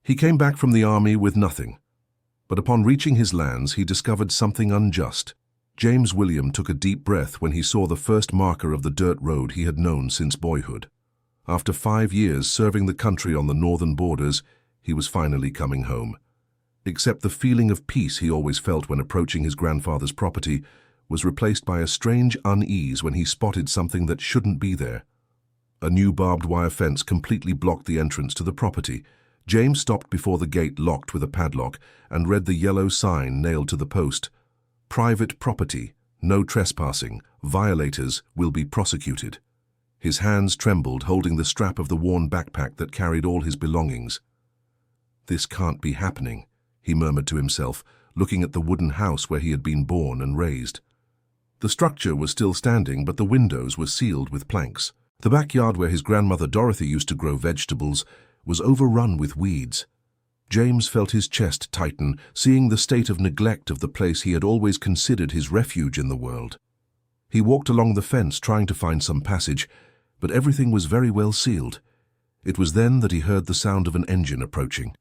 He came back from the army with nothing, but upon reaching his lands he discovered something unjust. James William took a deep breath when he saw the first marker of the dirt road he had known since boyhood. After 5 years serving the country on the northern borders, he was finally coming home. Except the feeling of peace he always felt when approaching his grandfather's property was replaced by a strange unease when he spotted something that shouldn't be there. A new barbed wire fence completely blocked the entrance to the property. James stopped before the gate locked with a padlock and read the yellow sign nailed to the post. Private property, no trespassing, violators will be prosecuted. His hands trembled, holding the strap of the worn backpack that carried all his belongings. This can't be happening, he murmured to himself, looking at the wooden house where he had been born and raised. The structure was still standing, but the windows were sealed with planks. The backyard where his grandmother Dorothy used to grow vegetables was overrun with weeds. James felt his chest tighten, seeing the state of neglect of the place he had always considered his refuge in the world. He walked along the fence trying to find some passage, but everything was very well sealed. It was then that he heard the sound of an engine approaching.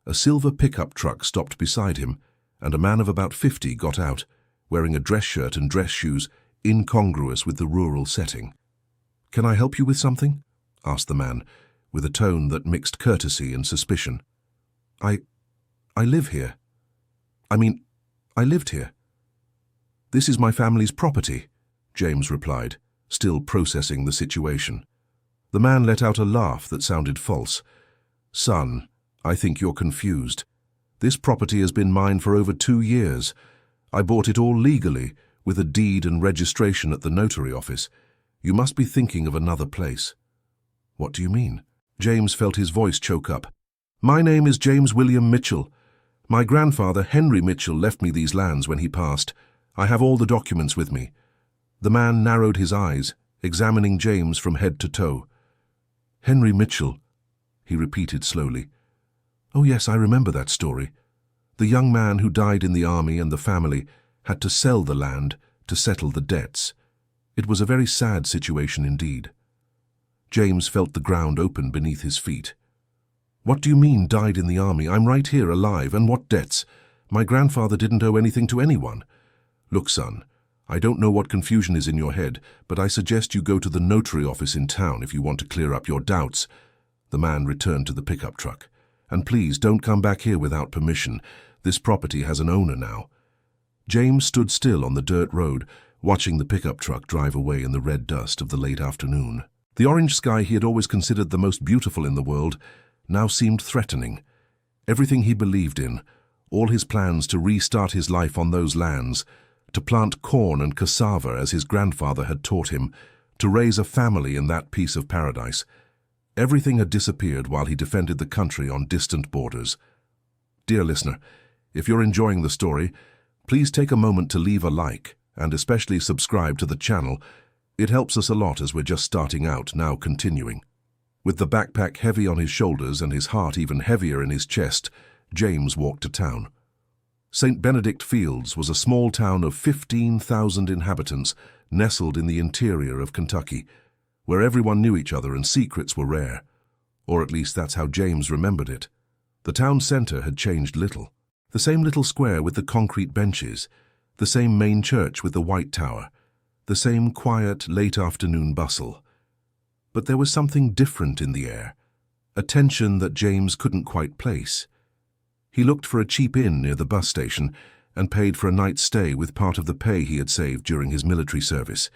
A silver pickup truck stopped beside him, and a man of about 50 got out, wearing a dress shirt and dress shoes incongruous with the rural setting. "Can I help you with something?" asked the man, with a tone that mixed courtesy and suspicion. I live here. I lived here. This is my family's property," James replied, still processing the situation. The man let out a laugh that sounded false. "Son, I think you're confused. This property has been mine for over 2 years. I bought it all legally, with a deed and registration at the notary office. You must be thinking of another place." "What do you mean?" James felt his voice choke up. "My name is James William Mitchell. My grandfather, Henry Mitchell, left me these lands when he passed. I have all the documents with me." The man narrowed his eyes, examining James from head to toe. "Henry Mitchell," he repeated slowly. "Oh yes, I remember that story. The young man who died in the army and the family had to sell the land to settle the debts. It was a very sad situation indeed." James felt the ground open beneath his feet. "What do you mean, died in the army? I'm right here, alive, and what debts? My grandfather didn't owe anything to anyone." "Look, son, I don't know what confusion is in your head, but I suggest you go to the notary office in town if you want to clear up your doubts." The man returned to the pickup truck. "And please, don't come back here without permission. This property has an owner now." James stood still on the dirt road, watching the pickup truck drive away in the red dust of the late afternoon. The orange sky he had always considered the most beautiful in the world now seemed threatening. Everything he believed in, all his plans to restart his life on those lands, to plant corn and cassava as his grandfather had taught him, to raise a family in that piece of paradise, everything had disappeared while he defended the country on distant borders. Dear listener, if you're enjoying the story, please take a moment to leave a like and especially subscribe to the channel. It helps us a lot as we're just starting out, now continuing. With the backpack heavy on his shoulders and his heart even heavier in his chest, James walked to town. St. Benedict Fields was a small town of 15,000 inhabitants nestled in the interior of Kentucky, where everyone knew each other and secrets were rare. Or at least that's how James remembered it. The town center had changed little. The same little square with the concrete benches, the same main church with the white tower, the same quiet late afternoon bustle. But there was something different in the air, a tension that James couldn't quite place. He looked for a cheap inn near the bus station and paid for a night's stay with part of the pay he had saved during his military service.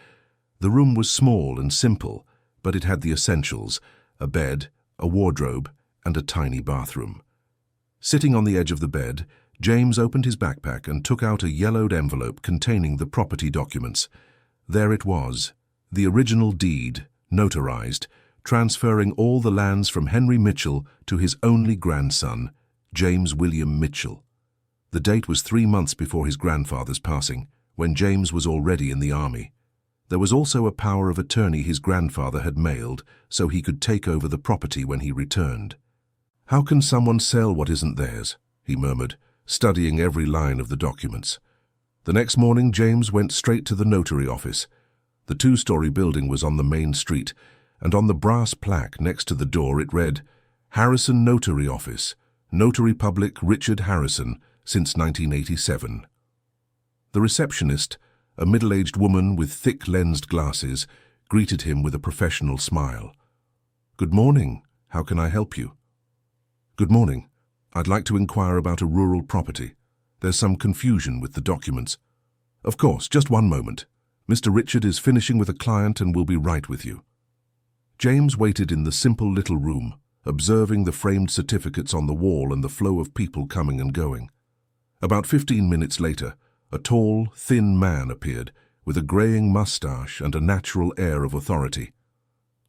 The room was small and simple, but it had the essentials: a bed, a wardrobe, and a tiny bathroom. Sitting on the edge of the bed, James opened his backpack and took out a yellowed envelope containing the property documents. There it was, the original deed, notarized, transferring all the lands from Henry Mitchell to his only grandson, James William Mitchell. The date was 3 months before his grandfather's passing, when James was already in the army. There was also a power of attorney his grandfather had mailed so he could take over the property when he returned. "How can someone sell what isn't theirs?" he murmured, studying every line of the documents. The next morning, James went straight to the notary office. The 2-story building was on the main street, and on the brass plaque next to the door it read, "Harrison Notary Office, Notary Public Richard Harrison, since 1987. The receptionist, a middle-aged woman with thick lensed glasses, greeted him with a professional smile. "Good morning. How can I help you?" "Good morning. I'd like to inquire about a rural property. There's some confusion with the documents." "Of course, just one moment. Mr. Richard is finishing with a client and will be right with you." James waited in the simple little room, observing the framed certificates on the wall and the flow of people coming and going. About 15 minutes later, a tall, thin man appeared, with a greying mustache and a natural air of authority.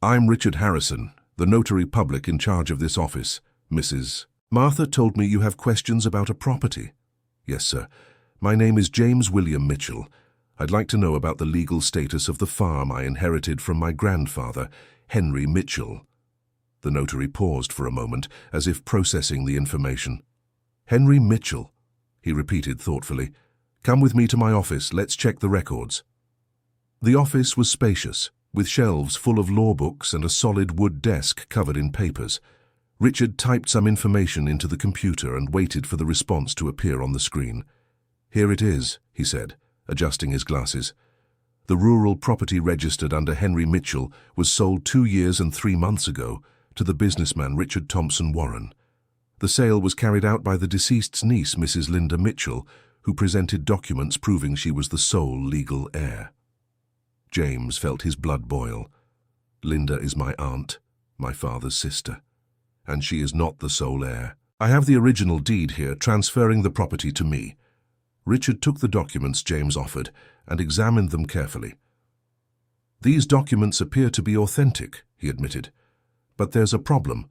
"I'm Richard Harrison, the notary public in charge of this office, Mrs. Martha told me you have questions about a property." "Yes, sir. My name is James William Mitchell. I'd like to know about the legal status of the farm I inherited from my grandfather, Henry Mitchell." The notary paused for a moment, as if processing the information. "Henry Mitchell," he repeated thoughtfully. "Come with me to my office. Let's check the records." The office was spacious, with shelves full of law books and a solid wood desk covered in papers. Richard typed some information into the computer and waited for the response to appear on the screen. "Here it is," he said, adjusting his glasses. "The rural property registered under Henry Mitchell was sold 2 years and 3 months ago to the businessman Richard Thompson Warren. The sale was carried out by the deceased's niece, Mrs. Linda Mitchell, who presented documents proving she was the sole legal heir." James felt his blood boil. "Linda is my aunt, my father's sister, and she is not the sole heir. I have the original deed here transferring the property to me." Richard took the documents James offered and examined them carefully. "These documents appear to be authentic," he admitted. "But there's a problem.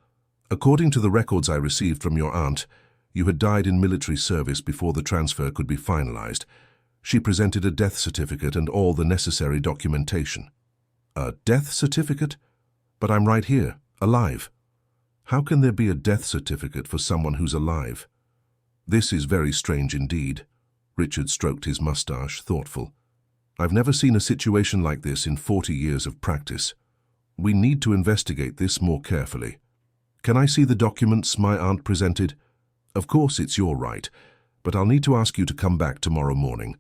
According to the records I received from your aunt, you had died in military service before the transfer could be finalized. She presented a death certificate and all the necessary documentation." "A death certificate? But I'm right here, alive." "How can there be a death certificate for someone who's alive?" "This is very strange indeed." Richard stroked his mustache, thoughtful. "I've never seen a situation like this in 40 years of practice. We need to investigate this more carefully. Can I see the documents my aunt presented?" "Of course, it's your right, but I'll need to ask you to come back tomorrow morning.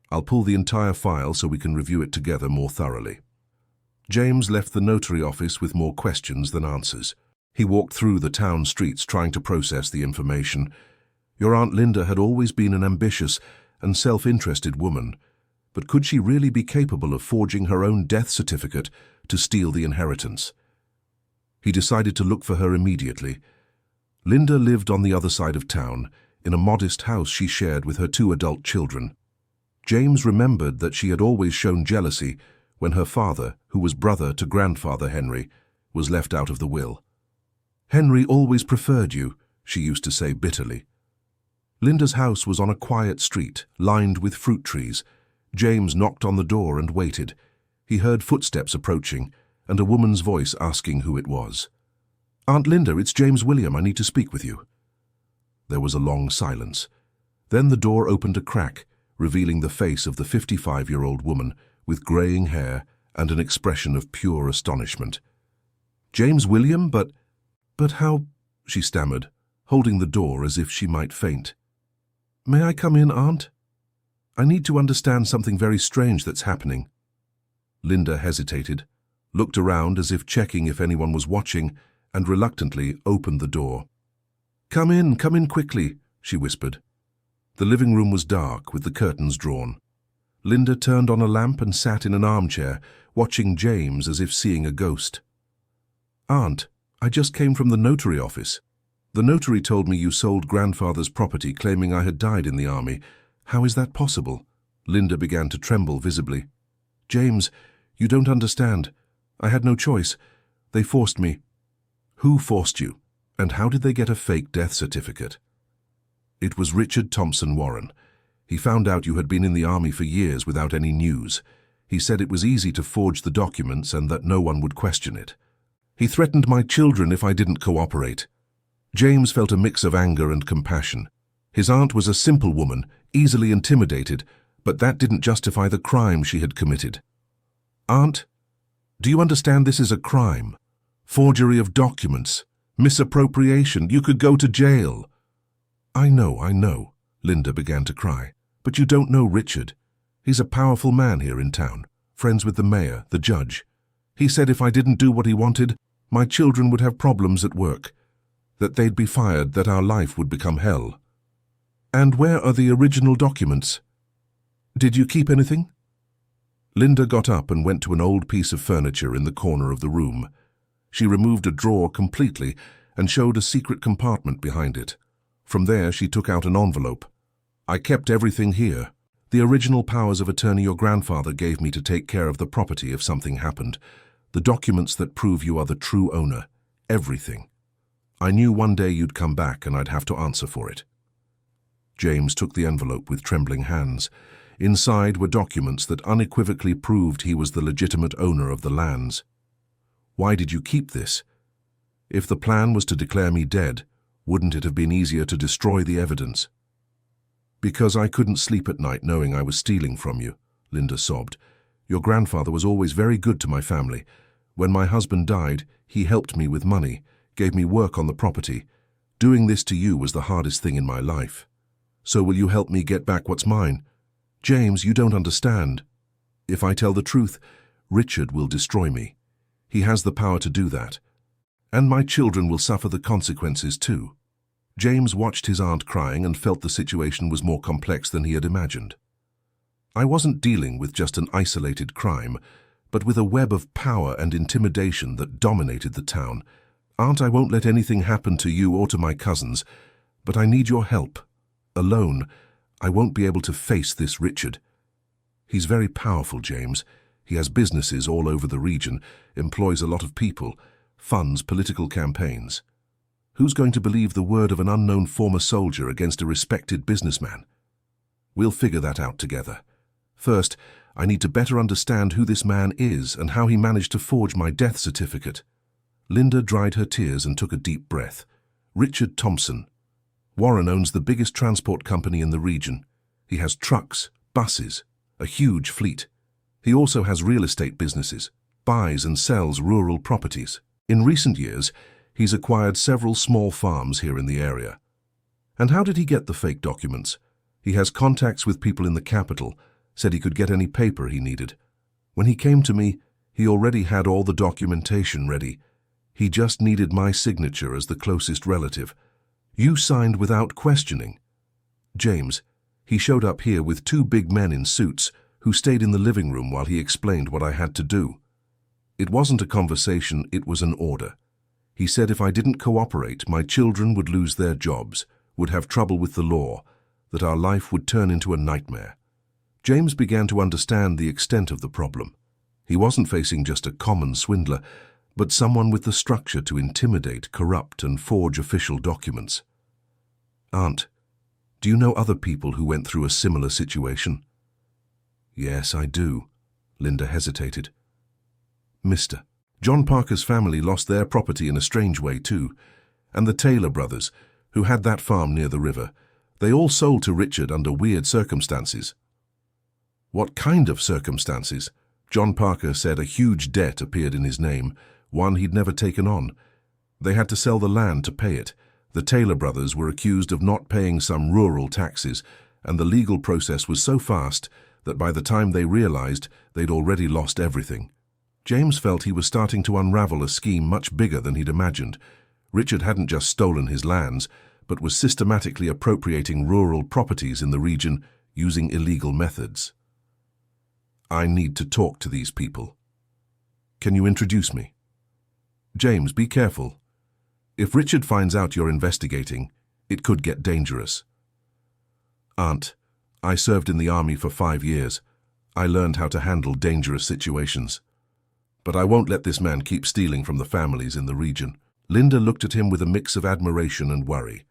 I'll pull the entire file so we can review it together more thoroughly." James left the notary office with more questions than answers. He walked through the town streets trying to process the information. Your Aunt Linda had always been an ambitious and self-interested woman, but could she really be capable of forging her own death certificate to steal the inheritance? He decided to look for her immediately. Linda lived on the other side of town, in a modest house she shared with her 2 adult children. James remembered that she had always shown jealousy when her father, who was brother to grandfather Henry, was left out of the will. "Henry always preferred you," she used to say bitterly. Linda's house was on a quiet street, lined with fruit trees. James knocked on the door and waited. He heard footsteps approaching, and a woman's voice asking who it was. "Aunt Linda, it's James William. I need to speak with you." There was a long silence. Then the door opened a crack, revealing the face of the 55-year-old woman with greying hair and an expression of pure astonishment. "James William, but how—" she stammered, holding the door as if she might faint. "May I come in, Aunt? I need to understand something very strange that's happening." Linda hesitated, looked around as if checking if anyone was watching, and reluctantly opened the door. Come in quickly," she whispered. The living room was dark, with the curtains drawn. Linda turned on a lamp and sat in an armchair, watching James as if seeing a ghost. "Aunt, I just came from the notary office. The notary told me you sold grandfather's property, claiming I had died in the army. How is that possible?" Linda began to tremble visibly. "James, you don't understand. I had no choice. They forced me." "Who forced you? And how did they get a fake death certificate?" "It was Richard Thompson Warren. He found out you had been in the army for years without any news. He said it was easy to forge the documents and that no one would question it. He threatened my children if I didn't cooperate." James felt a mix of anger and compassion. His aunt was a simple woman, easily intimidated, but that didn't justify the crime she had committed. "Aunt, do you understand this is a crime? Forgery of documents, misappropriation, you could go to jail." I know, Linda began to cry. But you don't know Richard. He's a powerful man here in town, friends with the mayor, the judge. He said if I didn't do what he wanted, my children would have problems at work, that they'd be fired, that our life would become hell. And where are the original documents? Did you keep anything? Linda got up and went to an old piece of furniture in the corner of the room. She removed a drawer completely and showed a secret compartment behind it. From there, she took out an envelope. I kept everything here. The original powers of attorney your grandfather gave me to take care of the property if something happened. The documents that prove you are the true owner. Everything. I knew one day you'd come back and I'd have to answer for it. James took the envelope with trembling hands. Inside were documents that unequivocally proved he was the legitimate owner of the lands. Why did you keep this? If the plan was to declare me dead, wouldn't it have been easier to destroy the evidence? Because I couldn't sleep at night knowing I was stealing from you, Linda sobbed. Your grandfather was always very good to my family. When my husband died, he helped me with money, gave me work on the property. Doing this to you was the hardest thing in my life. So will you help me get back what's mine? James, you don't understand. If I tell the truth, Richard will destroy me. He has the power to do that. And my children will suffer the consequences too. James watched his aunt crying and felt the situation was more complex than he had imagined. I wasn't dealing with just an isolated crime, but with a web of power and intimidation that dominated the town. Aunt, I won't let anything happen to you or to my cousins, but I need your help. Alone, I won't be able to face this Richard. He's very powerful, James. He has businesses all over the region, employs a lot of people, funds political campaigns. Who's going to believe the word of an unknown former soldier against a respected businessman? We'll figure that out together. First, I need to better understand who this man is and how he managed to forge my death certificate. Linda dried her tears and took a deep breath. Richard Thompson. Warren owns the biggest transport company in the region. He has trucks, buses, a huge fleet. He also has real estate businesses, buys and sells rural properties. In recent years, he's acquired several small farms here in the area. And how did he get the fake documents? He has contacts with people in the capital, said he could get any paper he needed. When he came to me, he already had all the documentation ready. He just needed my signature as the closest relative. You signed without questioning. James, he showed up here with two big men in suits who stayed in the living room while he explained what I had to do. It wasn't a conversation, it was an order. He said if I didn't cooperate, my children would lose their jobs, would have trouble with the law, that our life would turn into a nightmare. James began to understand the extent of the problem. He wasn't facing just a common swindler, but someone with the structure to intimidate, corrupt, and forge official documents. Aunt, do you know other people who went through a similar situation? Yes, I do. Linda hesitated. Mister, John Parker's family lost their property in a strange way too, and the Taylor brothers, who had that farm near the river, they all sold to Richard under weird circumstances. What kind of circumstances? John Parker said a huge debt appeared in his name, one he'd never taken on. They had to sell the land to pay it. The Taylor brothers were accused of not paying some rural taxes, and the legal process was so fast that by the time they realized, they'd already lost everything. James felt he was starting to unravel a scheme much bigger than he'd imagined. Richard hadn't just stolen his lands, but was systematically appropriating rural properties in the region using illegal methods. I need to talk to these people. Can you introduce me? James, be careful. If Richard finds out you're investigating, it could get dangerous. Aunt, I served in the army for 5 years. I learned how to handle dangerous situations. But I won't let this man keep stealing from the families in the region. Linda looked at him with a mix of admiration and worry.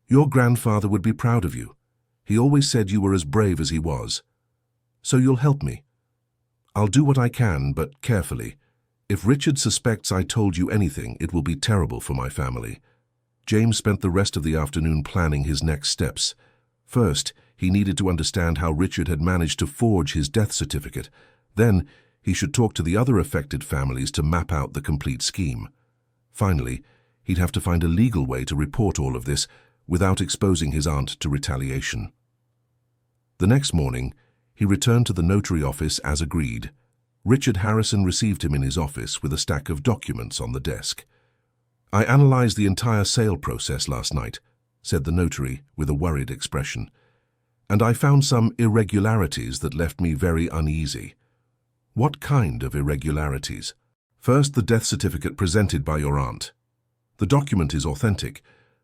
Your grandfather would be proud of you. He always said you were as brave as he was. So you'll help me. I'll do what I can, but carefully. If Richard suspects I told you anything, it will be terrible for my family. James spent the rest of the afternoon planning his next steps. First, he needed to understand how Richard had managed to forge his death certificate. Then, he should talk to the other affected families to map out the complete scheme. Finally, he'd have to find a legal way to report all of this, without exposing his aunt to retaliation. The next morning, he returned to the notary office as agreed. Richard Harrison received him in his office with a stack of documents on the desk. "I analyzed the entire sale process last night," said the notary with a worried expression, "and I found some irregularities that left me very uneasy." "What kind of irregularities?" "First, the death certificate presented by your aunt. The document is authentic,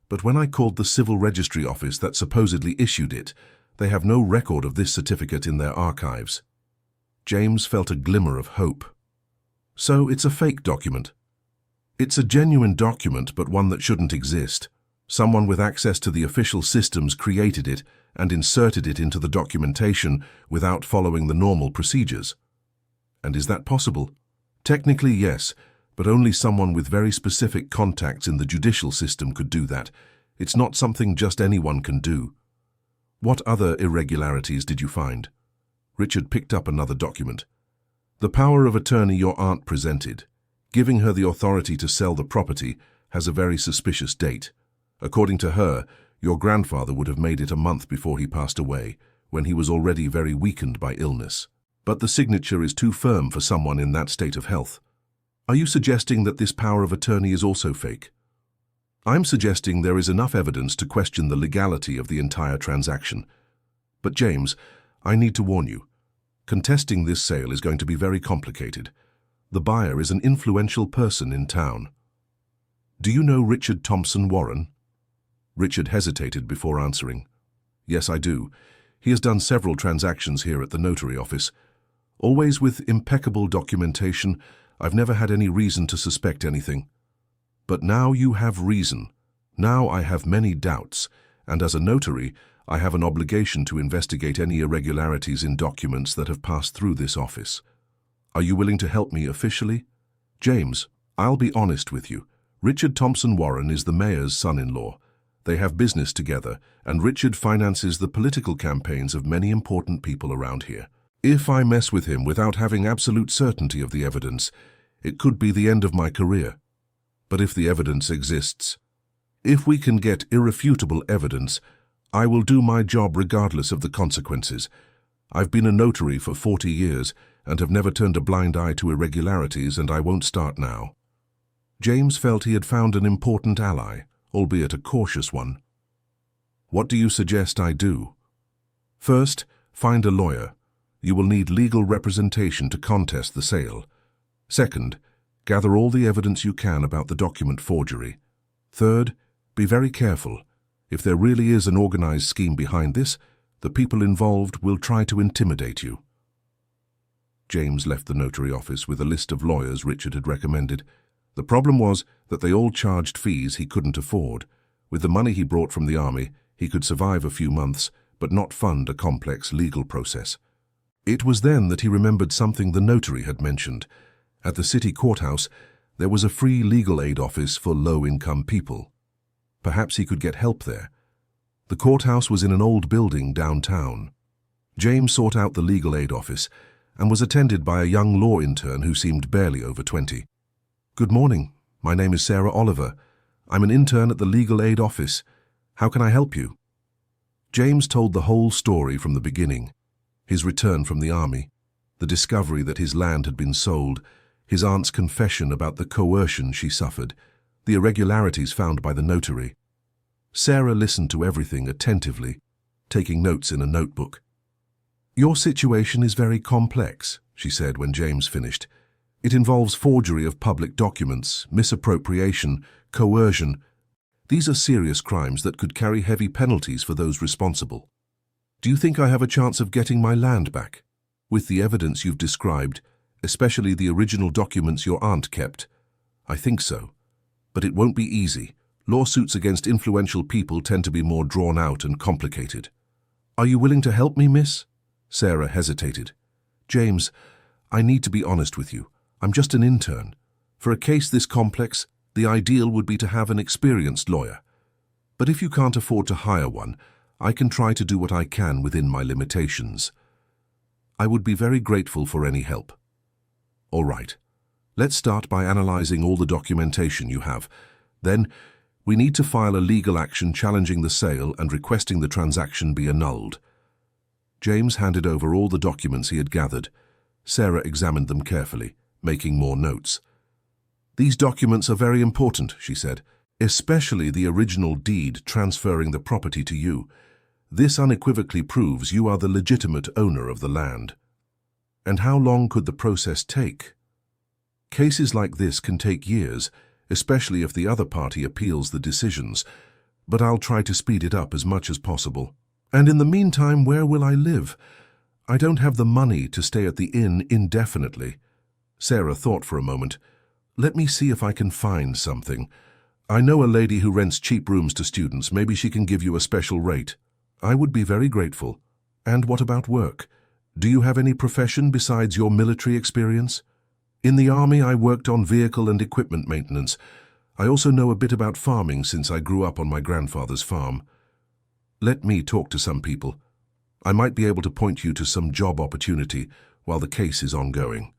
but when I called the civil registry office that supposedly issued it, they have no record of this certificate in their archives." James felt a glimmer of hope. "So it's a fake document?" "It's a genuine document, but one that shouldn't exist. Someone with access to the official systems created it and inserted it into the documentation without following the normal procedures." "And is that possible?" "Technically, yes, but only someone with very specific contacts in the judicial system could do that. It's not something just anyone can do." "What other irregularities did you find?" Richard picked up another document. "The power of attorney your aunt presented, giving her the authority to sell the property, has a very suspicious date. According to her, your grandfather would have made it a month before he passed away, when he was already very weakened by illness. But the signature is too firm for someone in that state of health." "Are you suggesting that this power of attorney is also fake?" "I'm suggesting there is enough evidence to question the legality of the entire transaction. But James, I need to warn you. Contesting this sale is going to be very complicated. The buyer is an influential person in town." "Do you know Richard Thompson Warren?" Richard hesitated before answering. "Yes, I do. He has done several transactions here at the notary office. Always with impeccable documentation. I've never had any reason to suspect anything. But now you have reason. Now I have many doubts, and as a notary, I have an obligation to investigate any irregularities in documents that have passed through this office. Are you willing to help me officially?" "James, I'll be honest with you. Richard Thompson Warren is the mayor's son-in-law. They have business together, and Richard finances the political campaigns of many important people around here. If I mess with him without having absolute certainty of the evidence, it could be the end of my career. But if the evidence exists, if we can get irrefutable evidence, I will do my job regardless of the consequences. I've been a notary for 40 years and have never turned a blind eye to irregularities, and I won't start now." James felt he had found an important ally, albeit a cautious one. "What do you suggest I do?" "First, find a lawyer. You will need legal representation to contest the sale. Second, gather all the evidence you can about the document forgery. Third, be very careful. If there really is an organized scheme behind this, the people involved will try to intimidate you." James left the notary office with a list of lawyers Richard had recommended. The problem was that they all charged fees he couldn't afford. With the money he brought from the army, he could survive a few months, but not fund a complex legal process. It was then that he remembered something the notary had mentioned. At the city courthouse, there was a free legal aid office for low-income people. Perhaps he could get help there. The courthouse was in an old building downtown. James sought out the legal aid office and was attended by a young law intern who seemed barely over 20. "Good morning. My name is Sarah Oliver. I'm an intern at the legal aid office. How can I help you?" James told the whole story from the beginning. His return from the army, the discovery that his land had been sold, his aunt's confession about the coercion she suffered, the irregularities found by the notary. Sarah listened to everything attentively, taking notes in a notebook. "Your situation is very complex," she said when James finished. "It involves forgery of public documents, misappropriation, coercion. These are serious crimes that could carry heavy penalties for those responsible. Do you think I have a chance of getting my land back? With the evidence you've described, especially the original documents your aunt kept?" "I think so. But it won't be easy. Lawsuits against influential people tend to be more drawn out and complicated." "Are you willing to help me, miss?" Sarah hesitated. "James, I need to be honest with you. I'm just an intern. For a case this complex, the ideal would be to have an experienced lawyer. But if you can't afford to hire one, I can try to do what I can within my limitations. I would be very grateful for any help." "All right. Let's start by analyzing all the documentation you have. Then, We need to file a legal action challenging the sale and requesting the transaction be annulled. James handed over all the documents he had gathered. Sarah examined them carefully, making more notes. "These documents are very important," she said, "especially the original deed transferring the property to you. This unequivocally proves you are the legitimate owner of the land." "And how long could the process take?" "Cases like this can take years, especially if the other party appeals the decisions, but I'll try to speed it up as much as possible. And in the meantime, where will I live? I don't have the money to stay at the inn indefinitely." Sarah thought for a moment. "Let me see if I can find something. I know a lady who rents cheap rooms to students. Maybe she can give you a special rate." "I would be very grateful." "And what about work? Do you have any profession besides your military experience?" "In the army, I worked on vehicle and equipment maintenance. I also know a bit about farming since I grew up on my grandfather's farm." "Let me talk to some people. I might be able to point you to some job opportunity while the case is ongoing."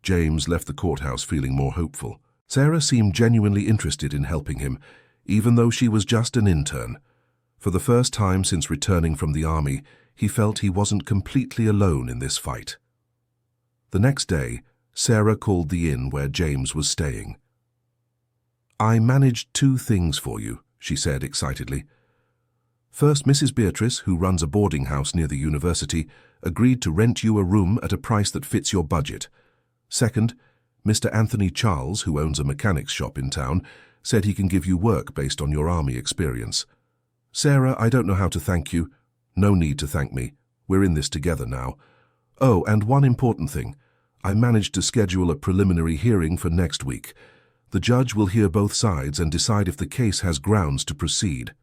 James left the courthouse feeling more hopeful. Sarah seemed genuinely interested in helping him, even though she was just an intern. For the first time since returning from the army, he felt he wasn't completely alone in this fight. The next day, Sarah called the inn where James was staying. "I managed 2 things for you," she said excitedly. "First, Mrs. Beatrice, who runs a boarding house near the university, agreed to rent you a room at a price that fits your budget. Second, Mr. Anthony Charles, who owns a mechanics shop in town, said he can give you work based on your army experience." "Sarah, I don't know how to thank you." "No need to thank me. We're in this together now. Oh, and one important thing. I managed to schedule a preliminary hearing for next week. The judge will hear both sides and decide if the case has grounds to proceed."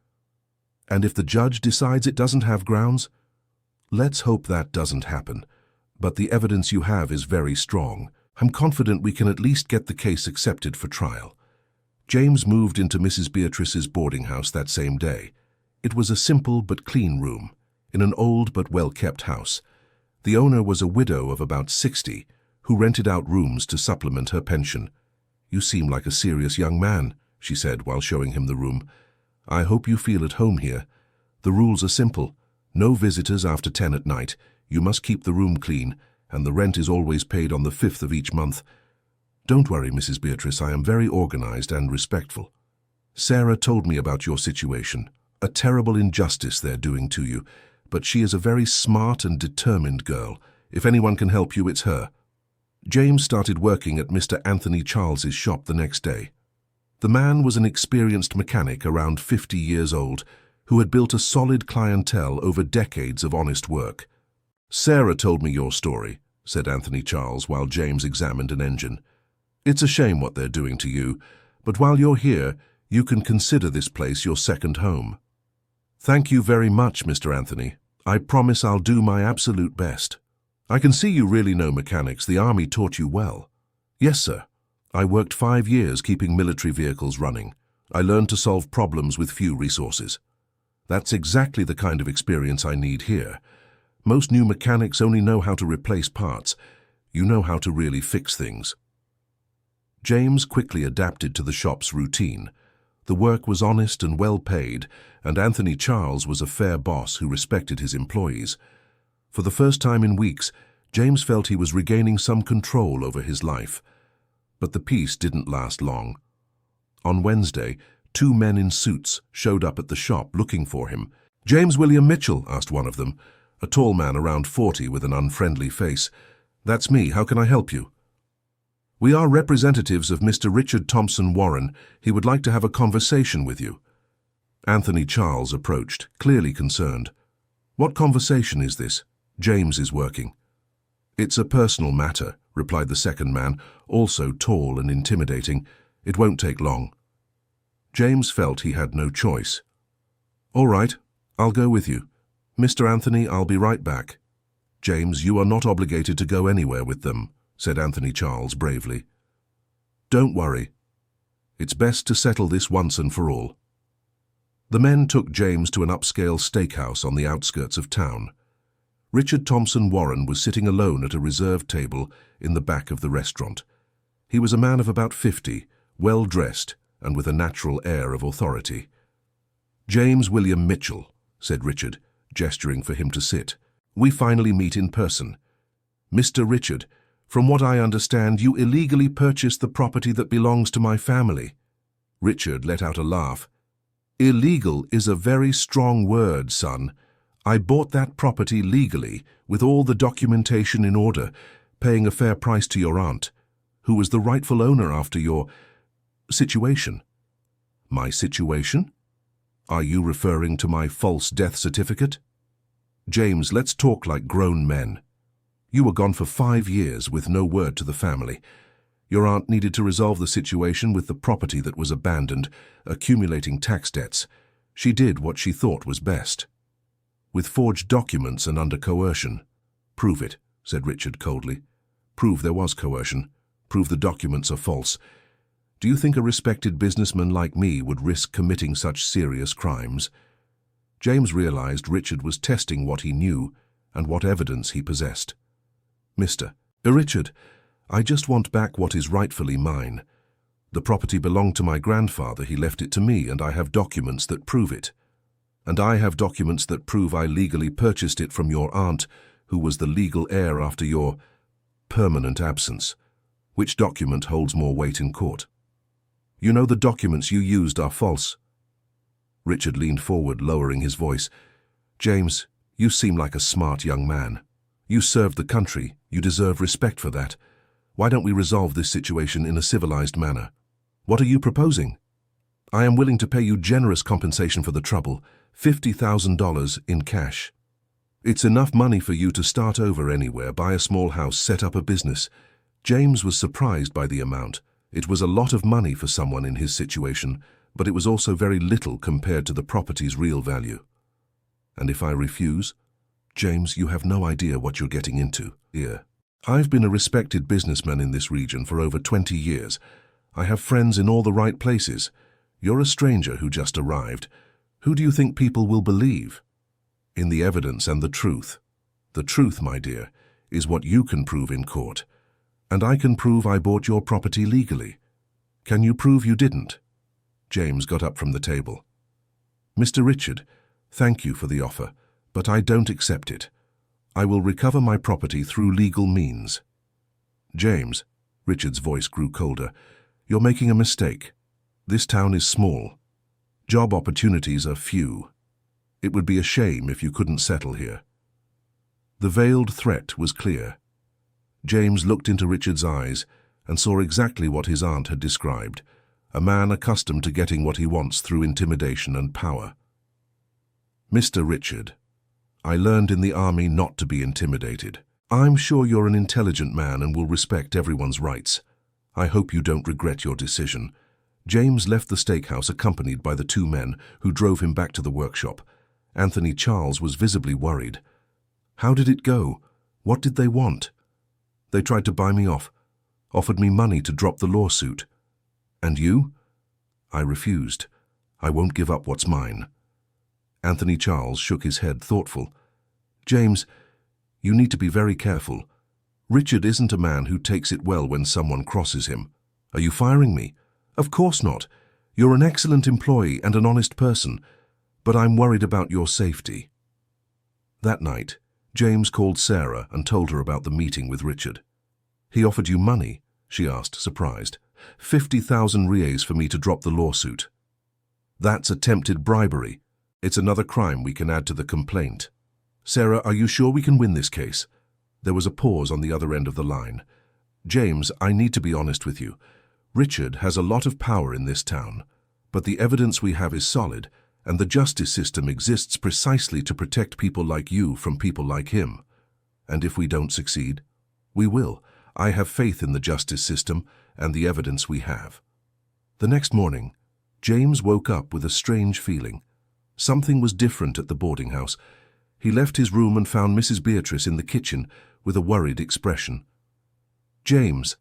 "And if the judge decides it doesn't have grounds?" "Let's hope that doesn't happen. But the evidence you have is very strong. I'm confident we can at least get the case accepted for trial." James moved into Mrs. Beatrice's boarding house that same day. It was a simple but clean room, in an old but well-kept house. The owner was a widow of about 60, who rented out rooms to supplement her pension. "You seem like a serious young man," she said while showing him the room. "I hope you feel at home here. The rules are simple. No visitors after 10 at night. You must keep the room clean, and the rent is always paid on the 5th of each month." "Don't worry, Mrs. Beatrice, I am very organized and respectful." "Sarah told me about your situation. A terrible injustice they're doing to you, but she is a very smart and determined girl. If anyone can help you, it's her." James started working at Mr. Anthony Charles's shop the next day. The man was an experienced mechanic around 50 years old who had built a solid clientele over decades of honest work. "Sarah told me your story," said Anthony Charles while James examined an engine. "It's a shame what they're doing to you, but while you're here, you can consider this place your second home." "Thank you very much, Mr. Anthony. I promise I'll do my absolute best." "I can see you really know mechanics. The army taught you well." "Yes, sir. I worked 5 years keeping military vehicles running. I learned to solve problems with few resources." "That's exactly the kind of experience I need here. Most new mechanics only know how to replace parts. You know how to really fix things." James quickly adapted to the shop's routine. The work was honest and well paid, and Anthony Charles was a fair boss who respected his employees. For the first time in weeks, James felt he was regaining some control over his life. But the peace didn't last long. On Wednesday, 2 men in suits showed up at the shop looking for him. "James William Mitchell?" asked one of them, a tall man around 40 with an unfriendly face. "That's me. How can I help you?" "We are representatives of Mr. Richard Thompson Warren. He would like to have a conversation with you." Anthony Charles approached, clearly concerned. "What conversation is this?" "James is working." "It's a personal matter," replied the second man, also tall and intimidating. "It won't take long." James felt he had no choice. "All right, I'll go with you. Mr. Anthony, I'll be right back." "James, you are not obligated to go anywhere with them," said Anthony Charles bravely. "Don't worry. It's best to settle this once and for all." The men took James to an upscale steakhouse on the outskirts of town. Richard Thompson Warren was sitting alone at a reserved table in the back of the restaurant. He was a man of about 50, well-dressed, and with a natural air of authority. "James William Mitchell," said Richard, gesturing for him to sit. "We finally meet in person. Mr. Richard, from what I understand, you illegally purchased the property that belongs to my family." Richard let out a laugh. "Illegal is a very strong word, son. I bought that property legally, with all the documentation in order, paying a fair price to your aunt, who was the rightful owner after your situation." "My situation? Are you referring to my false death certificate?" "James, let's talk like grown men. You were gone for 5 years with no word to the family. Your aunt needed to resolve the situation with the property that was abandoned, accumulating tax debts. She did what she thought was best. With forged documents and under coercion." "Prove it," said Richard coldly. "Prove there was coercion. Prove the documents are false. Do you think a respected businessman like me would risk committing such serious crimes?" James realized Richard was testing what he knew and what evidence he possessed. "Mr. Richard, I just want back what is rightfully mine. The property belonged to my grandfather. He left it to me, and I have documents that prove it. And I have documents that prove I legally purchased it from your aunt, who was the legal heir after your permanent absence. Which document holds more weight in court?" "You know the documents you used are false." Richard leaned forward, lowering his voice. "James, you seem like a smart young man. You served the country. You deserve respect for that. Why don't we resolve this situation in a civilized manner? What are you proposing?" "I am willing to pay you generous compensation for the trouble, $50,000 in cash. It's enough money for you to start over anywhere, buy a small house, set up a business." James was surprised by the amount. It was a lot of money for someone in his situation, but it was also very little compared to the property's real value. "And if I refuse?" "James, you have no idea what you're getting into here. I've been a respected businessman in this region for over 20 years. I have friends in all the right places. You're a stranger who just arrived. Who do you think people will believe?" "In the evidence and the truth. The truth, my dear, is what you can prove in court. And I can prove I bought your property legally. Can you prove you didn't?" James got up from the table. "Mr. Richard, thank you for the offer, but I don't accept it. I will recover my property through legal means." "James," Richard's voice grew colder, "you're making a mistake. This town is small. Job opportunities are few. It would be a shame if you couldn't settle here." The veiled threat was clear. James looked into Richard's eyes and saw exactly what his aunt had described, a man accustomed to getting what he wants through intimidation and power. "Mr. Richard, I learned in the army not to be intimidated. I'm sure you're an intelligent man and will respect everyone's rights. I hope you don't regret your decision." James left the steakhouse accompanied by the 2 men who drove him back to the workshop. Anthony Charles was visibly worried. "How did it go? What did they want?" "They tried to buy me off, offered me money to drop the lawsuit." "And you?" "I refused. I won't give up what's mine." Anthony Charles shook his head, thoughtful. "James, you need to be very careful. Richard isn't a man who takes it well when someone crosses him. Are you firing me?" "Of course not. You're an excellent employee and an honest person, but I'm worried about your safety." That night, James called Sarah and told her about the meeting with Richard. "He offered you money?" she asked, surprised. 50,000 reais for me to drop the lawsuit." "That's attempted bribery. It's another crime we can add to the complaint." "Sarah, are you sure we can win this case?" There was a pause on the other end of the line. "James, I need to be honest with you. Richard has a lot of power in this town, but the evidence we have is solid, and the justice system exists precisely to protect people like you from people like him. And if we don't succeed, we will. I have faith in the justice system and the evidence we have." The next morning, James woke up with a strange feeling. Something was different at the boarding house. He left his room and found Mrs. Beatrice in the kitchen with a worried expression. "James,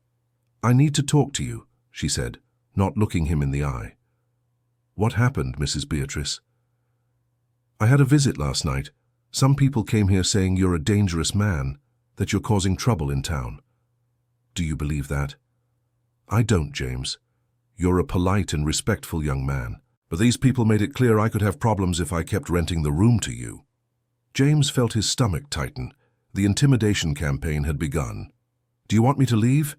I need to talk to you," she said, not looking him in the eye. "What happened, Mrs. Beatrice?" "I had a visit last night. Some people came here saying you're a dangerous man, that you're causing trouble in town." "Do you believe that?" "I don't, James. You're a polite and respectful young man, but these people made it clear I could have problems if I kept renting the room to you." James felt his stomach tighten. The intimidation campaign had begun. "Do you want me to leave?"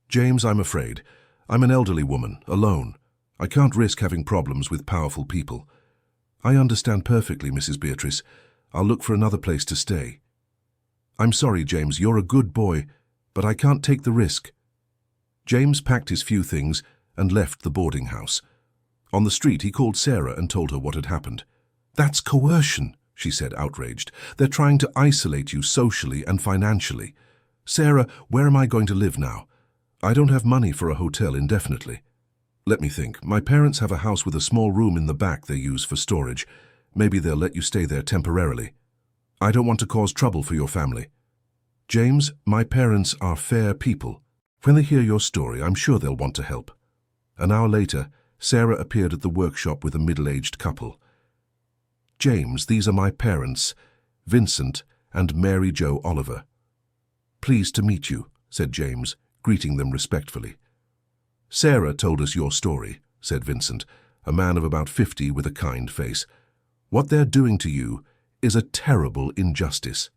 "James, I'm afraid. I'm an elderly woman, alone. I can't risk having problems with powerful people." "I understand perfectly, Mrs. Beatrice. I'll look for another place to stay." "I'm sorry, James, you're a good boy, but I can't take the risk." James packed his few things and left the boarding house. On the street, he called Sarah and told her what had happened. "That's coercion," she said, outraged. "They're trying to isolate you socially and financially. Sarah, where am I going to live now? I don't have money for a hotel indefinitely. Let me think. My parents have a house with a small room in the back they use for storage. Maybe they'll let you stay there temporarily. I don't want to cause trouble for your family." "James, my parents are fair people. When they hear your story, I'm sure they'll want to help." An hour later, Sarah appeared at the workshop with a middle-aged couple. "James, these are my parents, Vincent and Mary Jo Oliver." "Pleased to meet you," said James, greeting them respectfully. "Sarah told us your story," said Vincent, a man of about 50 with a kind face. "What they're doing to you is a terrible injustice."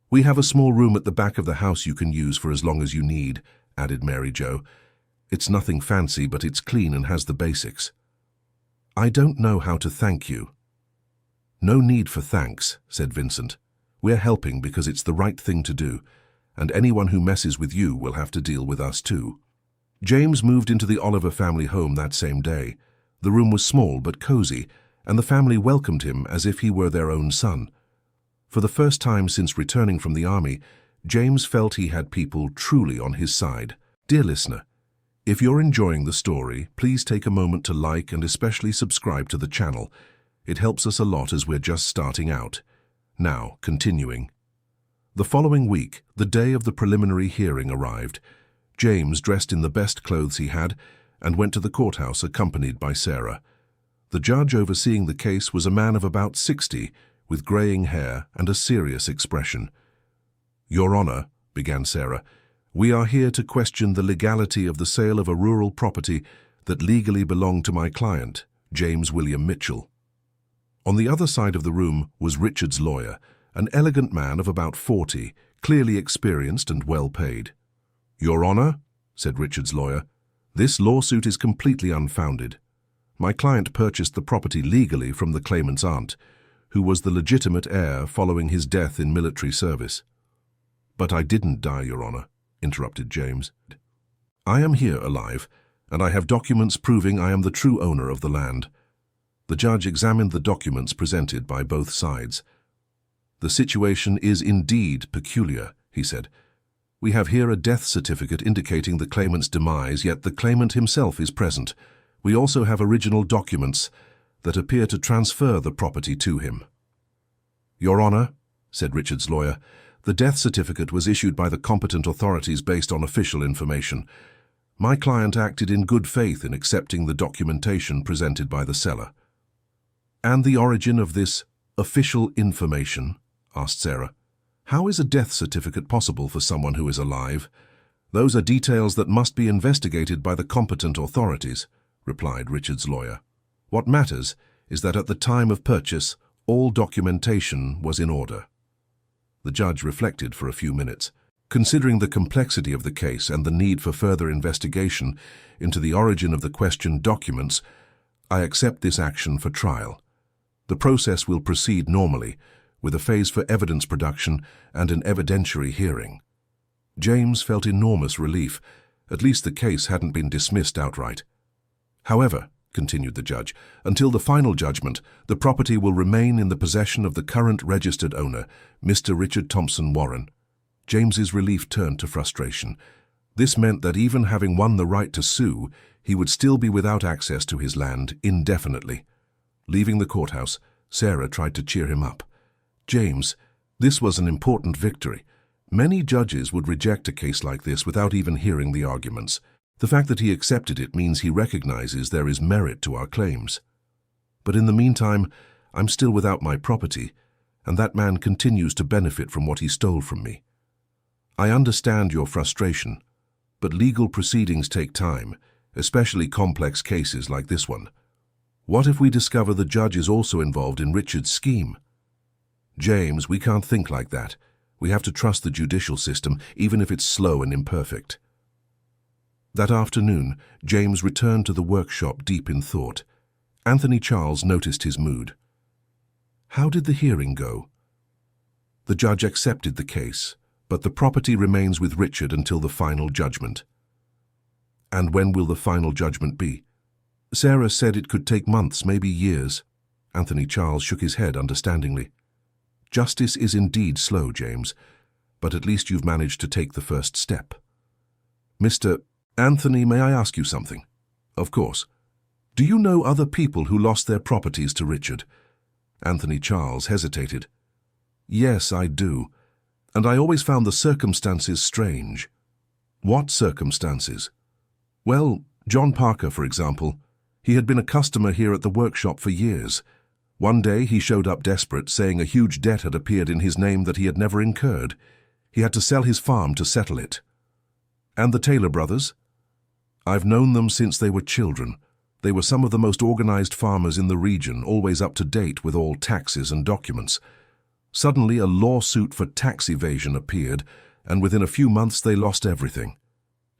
"We have a small room at the back of the house you can use for as long as you need," added Mary Jo. "It's nothing fancy, but it's clean and has the basics." "I don't know how to thank you." "No need for thanks," said Vincent. "We're helping because it's the right thing to do, and anyone who messes with you will have to deal with us too." James moved into the Oliver family home that same day. The room was small but cozy, and the family welcomed him as if he were their own son. For the first time since returning from the army, James felt he had people truly on his side. Dear listener, if you're enjoying the story, please take a moment to like and especially subscribe to the channel. It helps us a lot as we're just starting out. Now, continuing. The following week, the day of the preliminary hearing arrived. James dressed in the best clothes he had and went to the courthouse accompanied by Sarah. The judge overseeing the case was a man of about 60, with graying hair and a serious expression. "Your Honor," began Sarah, "we are here to question the legality of the sale of a rural property that legally belonged to my client, James William Mitchell." On the other side of the room was Richard's lawyer, an elegant man of about 40, clearly experienced and well paid. "Your Honor," said Richard's lawyer, "this lawsuit is completely unfounded. My client purchased the property legally from the claimant's aunt, who was the legitimate heir following his death in military service." "But I didn't die, Your Honor," interrupted James. "I am here alive, and I have documents proving I am the true owner of the land." The judge examined the documents presented by both sides. "The situation is indeed peculiar," he said. "We have here a death certificate indicating the claimant's demise, yet the claimant himself is present. We also have original documents that appear to transfer the property to him." "Your Honor," said Richard's lawyer, "the death certificate was issued by the competent authorities based on official information. My client acted in good faith in accepting the documentation presented by the seller." "And the origin of this official information?" asked Sarah. "How is a death certificate possible for someone who is alive?" "Those are details that must be investigated by the competent authorities," replied Richard's lawyer. "What matters is that at the time of purchase, all documentation was in order." The judge reflected for a few minutes. "Considering the complexity of the case and the need for further investigation into the origin of the questioned documents, I accept this action for trial. The process will proceed normally, with a phase for evidence production and an evidentiary hearing." James felt enormous relief. At least the case hadn't been dismissed outright. "However," continued the judge, "until the final judgment, the property will remain in the possession of the current registered owner, Mr. Richard Thompson Warren." James's relief turned to frustration. This meant that even having won the right to sue, he would still be without access to his land indefinitely. Leaving the courthouse, Sarah tried to cheer him up. "James, this was an important victory. Many judges would reject a case like this without even hearing the arguments. The fact that he accepted it means he recognizes there is merit to our claims. But in the meantime, I'm still without my property, and that man continues to benefit from what he stole from me. I understand your frustration, but legal proceedings take time, especially complex cases like this one. What if we discover the judge is also involved in Richard's scheme? James, we can't think like that. We have to trust the judicial system, even if it's slow and imperfect. That afternoon, James returned to the workshop deep in thought. Anthony Charles noticed his mood. How did the hearing go? The judge accepted the case, but the property remains with Richard until the final judgment. And when will the final judgment be? Sarah said it could take months, maybe years. Anthony Charles shook his head understandingly. Justice is indeed slow, James, but at least you've managed to take the first step. Mr. Anthony, may I ask you something? Of course. Do you know other people who lost their properties to Richard? Anthony Charles hesitated. Yes, I do, and I always found the circumstances strange. What circumstances? Well, John Parker, for example. He had been a customer here at the workshop for years. One day he showed up desperate, saying a huge debt had appeared in his name that he had never incurred. He had to sell his farm to settle it. And the Taylor brothers? I've known them since they were children. They were some of the most organized farmers in the region, always up to date with all taxes and documents. Suddenly a lawsuit for tax evasion appeared, and within a few months they lost everything.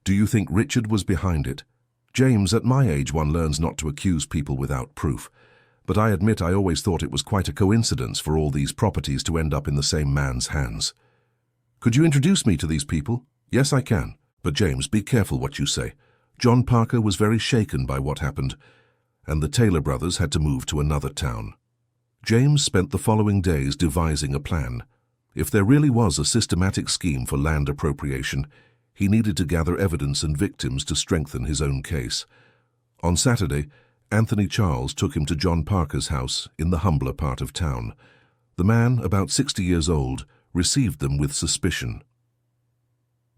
Do you think Richard was behind it? James, at my age one learns not to accuse people without proof. But I admit I always thought it was quite a coincidence for all these properties to end up in the same man's hands. Could you introduce me to these people? Yes, I can. But James, be careful what you say. John Parker was very shaken by what happened, and the Taylor brothers had to move to another town. James spent the following days devising a plan. If there really was a systematic scheme for land appropriation, he needed to gather evidence and victims to strengthen his own case. On Saturday, Anthony Charles took him to John Parker's house in the humbler part of town. The man, about 60 years old, received them with suspicion.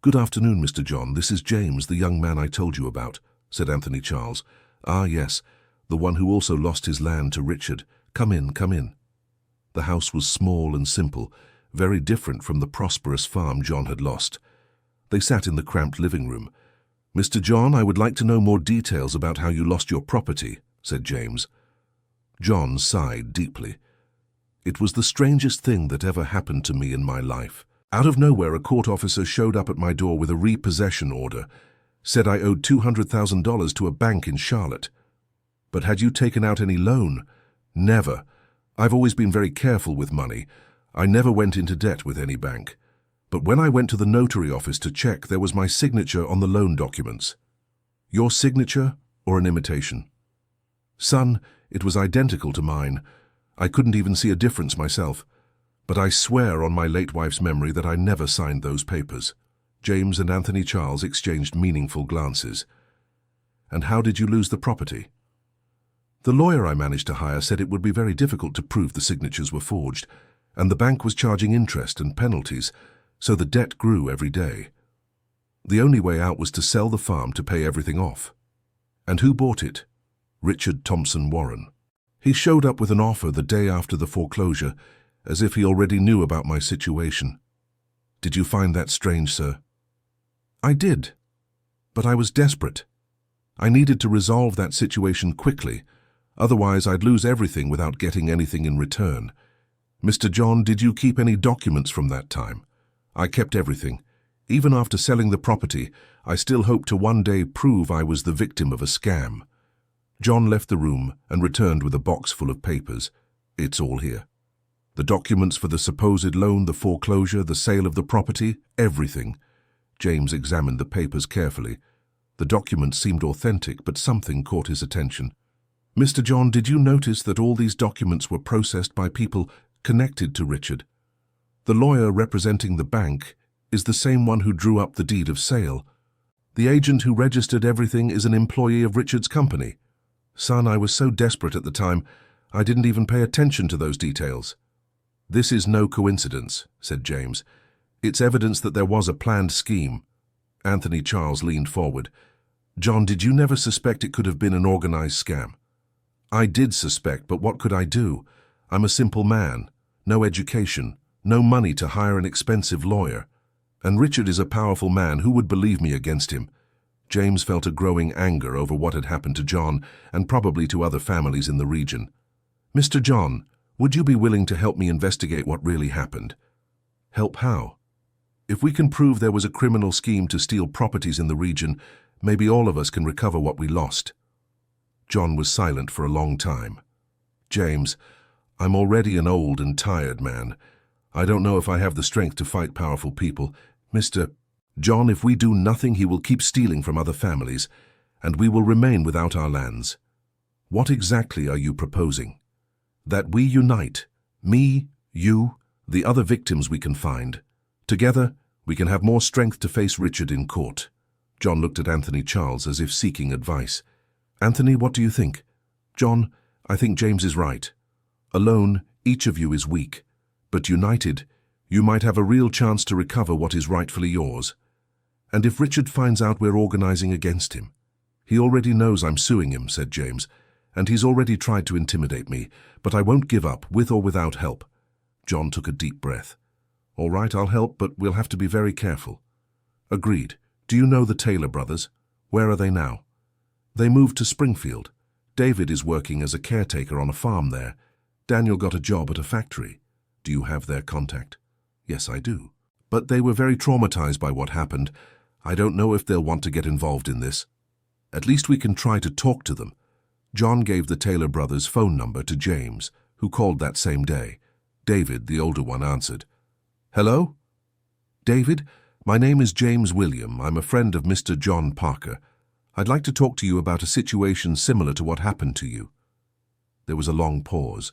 Good afternoon, Mr. John. This is James, the young man I told you about, said Anthony Charles. Ah, yes, the one who also lost his land to Richard. Come in, come in. The house was small and simple, very different from the prosperous farm John had lost. They sat in the cramped living room. Mr. John, I would like to know more details about how you lost your property, said James. John sighed deeply. It was the strangest thing that ever happened to me in my life. Out of nowhere, a court officer showed up at my door with a repossession order, said I owed $200,000 to a bank in Charlotte. But had you taken out any loan? Never. I've always been very careful with money. I never went into debt with any bank. But when I went to the notary office to check, there was my signature on the loan documents. Your signature or an imitation? Son, it was identical to mine. I couldn't even see a difference myself. But I swear on my late wife's memory that I never signed those papers. James and Anthony Charles exchanged meaningful glances. And how did you lose the property? The lawyer I managed to hire said it would be very difficult to prove the signatures were forged, and the bank was charging interest and penalties, so the debt grew every day. The only way out was to sell the farm to pay everything off. And who bought it? Richard Thompson Warren. He showed up with an offer the day after the foreclosure, as if he already knew about my situation. Did you find that strange, sir? I did, but I was desperate. I needed to resolve that situation quickly, otherwise I'd lose everything without getting anything in return. Mr. John, did you keep any documents from that time? I kept everything. Even after selling the property, I still hoped to one day prove I was the victim of a scam. John left the room and returned with a box full of papers. It's all here. The documents for the supposed loan, the foreclosure, the sale of the property, everything. James examined the papers carefully. The documents seemed authentic, but something caught his attention. Mr. John, did you notice that all these documents were processed by people connected to Richard? The lawyer representing the bank is the same one who drew up the deed of sale. The agent who registered everything is an employee of Richard's company. Son, I was so desperate at the time, I didn't even pay attention to those details. This is no coincidence, said James. It's evidence that there was a planned scheme. Anthony Charles leaned forward. John, did you never suspect it could have been an organized scam? I did suspect, but what could I do? I'm a simple man, no education, no money to hire an expensive lawyer. And Richard is a powerful man. Who would believe me against him? James felt a growing anger over what had happened to John and probably to other families in the region. "Mr. John, would you be willing to help me investigate what really happened?" "Help how?" "If we can prove there was a criminal scheme to steal properties in the region, maybe all of us can recover what we lost." John was silent for a long time. "James, I'm already an old and tired man. I don't know if I have the strength to fight powerful people. Mr. John, if we do nothing, he will keep stealing from other families, and we will remain without our lands. What exactly are you proposing?" "That we unite, me, you, the other victims we can find. Together, we can have more strength to face Richard in court." John looked at Anthony Charles as if seeking advice. "Anthony, what do you think?" "John, I think James is right. Alone, each of you is weak, but united, you might have a real chance to recover what is rightfully yours. And if Richard finds out we're organizing against him?" "He already knows I'm suing him," said James, "and he's already tried to intimidate me, but I won't give up, with or without help." John took a deep breath. "All right, I'll help, but we'll have to be very careful." "Agreed. Do you know the Taylor brothers? Where are they now?" "They moved to Springfield. David is working as a caretaker on a farm there. Daniel got a job at a factory." "Do you have their contact?" "Yes, I do. But they were very traumatized by what happened. I don't know if they'll want to get involved in this." "At least we can try to talk to them." John gave the Taylor brothers' phone number to James, who called that same day. David, the older one, answered. "Hello? David, my name is James William. I'm a friend of Mr. John Parker. I'd like to talk to you about a situation similar to what happened to you." There was a long pause.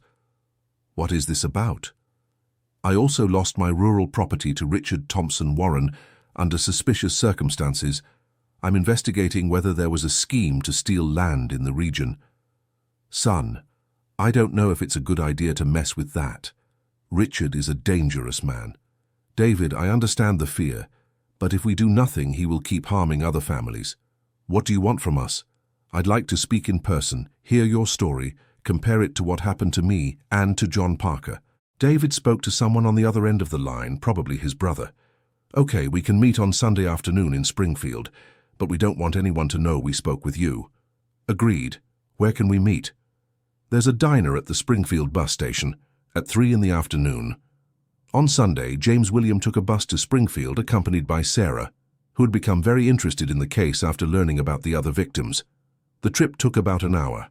"What is this about?" "I also lost my rural property to Richard Thompson Warren under suspicious circumstances. I'm investigating whether there was a scheme to steal land in the region." "Son, I don't know if it's a good idea to mess with that. Richard is a dangerous man. David, I understand the fear, but if we do nothing, he will keep harming other families. What do you want from us? I'd like to speak in person, hear your story, compare it to what happened to me and to John Parker." David spoke to someone on the other end of the line, probably his brother. "Okay, we can meet on Sunday afternoon in Springfield, but we don't want anyone to know we spoke with you." "Agreed. Where can we meet?" "There's a diner at the Springfield bus station, at 3 in the afternoon." On Sunday, James William took a bus to Springfield accompanied by Sarah, who had become very interested in the case after learning about the other victims. The trip took about an hour.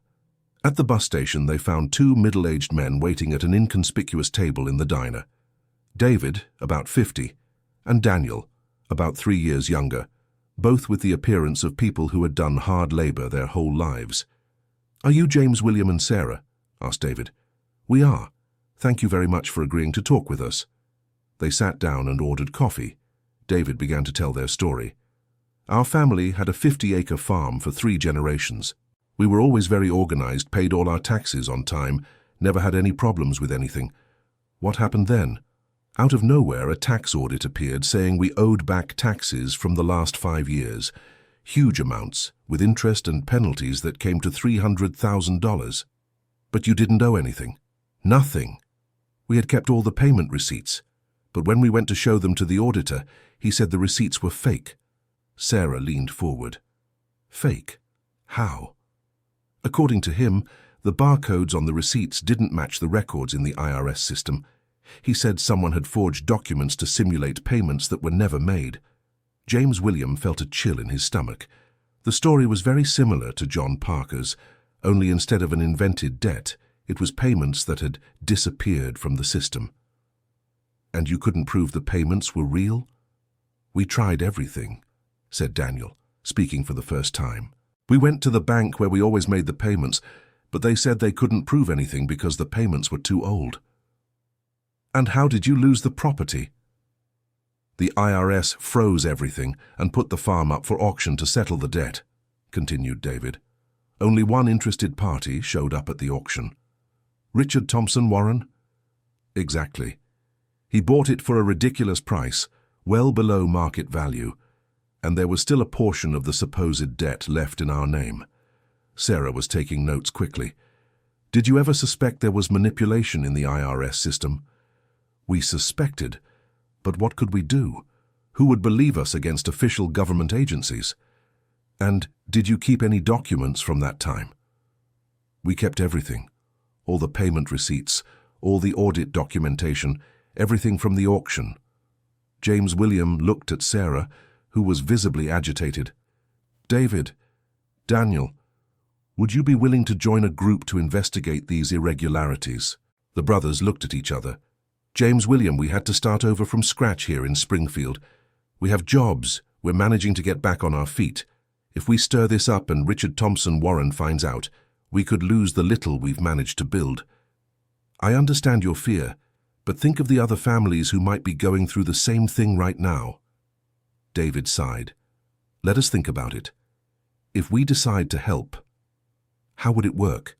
At the bus station, they found 2 middle-aged men waiting at an inconspicuous table in the diner. David, about 50, and Daniel, about 3 years younger, both with the appearance of people who had done hard labor their whole lives. "Are you James William and Sarah?" asked David. "We are. Thank you very much for agreeing to talk with us." They sat down and ordered coffee. David began to tell their story. "Our family had a 50-acre farm for 3 generations. We were always very organized, paid all our taxes on time, never had any problems with anything. What happened then? Out of nowhere, a tax audit appeared saying we owed back taxes from the last 5 years, huge amounts, with interest and penalties that came to $300,000. But you didn't owe anything. Nothing. We had kept all the payment receipts, but when we went to show them to the auditor, he said the receipts were fake." Sarah leaned forward. "Fake? How?" "According to him, the barcodes on the receipts didn't match the records in the IRS system. He said someone had forged documents to simulate payments that were never made." James William felt a chill in his stomach. The story was very similar to John Parker's, only instead of an invented debt, it was payments that had disappeared from the system. "And you couldn't prove the payments were real?" "We tried everything," said Daniel, speaking for the first time. "We went to the bank where we always made the payments, but they said they couldn't prove anything because the payments were too old." "And how did you lose the property?" "The IRS froze everything and put the farm up for auction to settle the debt," continued David. "Only one interested party showed up at the auction." "Richard Thompson Warren?" "Exactly. He bought it for a ridiculous price, well below market value, and there was still a portion of the supposed debt left in our name." Sarah was taking notes quickly. "Did you ever suspect there was manipulation in the IRS system?" "We suspected, but what could we do? Who would believe us against official government agencies?" And did you keep any documents from that time? We kept everything. All the payment receipts, all the audit documentation, everything from the auction. James William looked at Sarah, who was visibly agitated. David, Daniel, would you be willing to join a group to investigate these irregularities? The brothers looked at each other. James William, we had to start over from scratch here in Springfield. We have jobs. We're managing to get back on our feet. If we stir this up and Richard Thompson Warren finds out, we could lose the little we've managed to build. I understand your fear, but think of the other families who might be going through the same thing right now. David sighed. Let us think about it. If we decide to help, how would it work?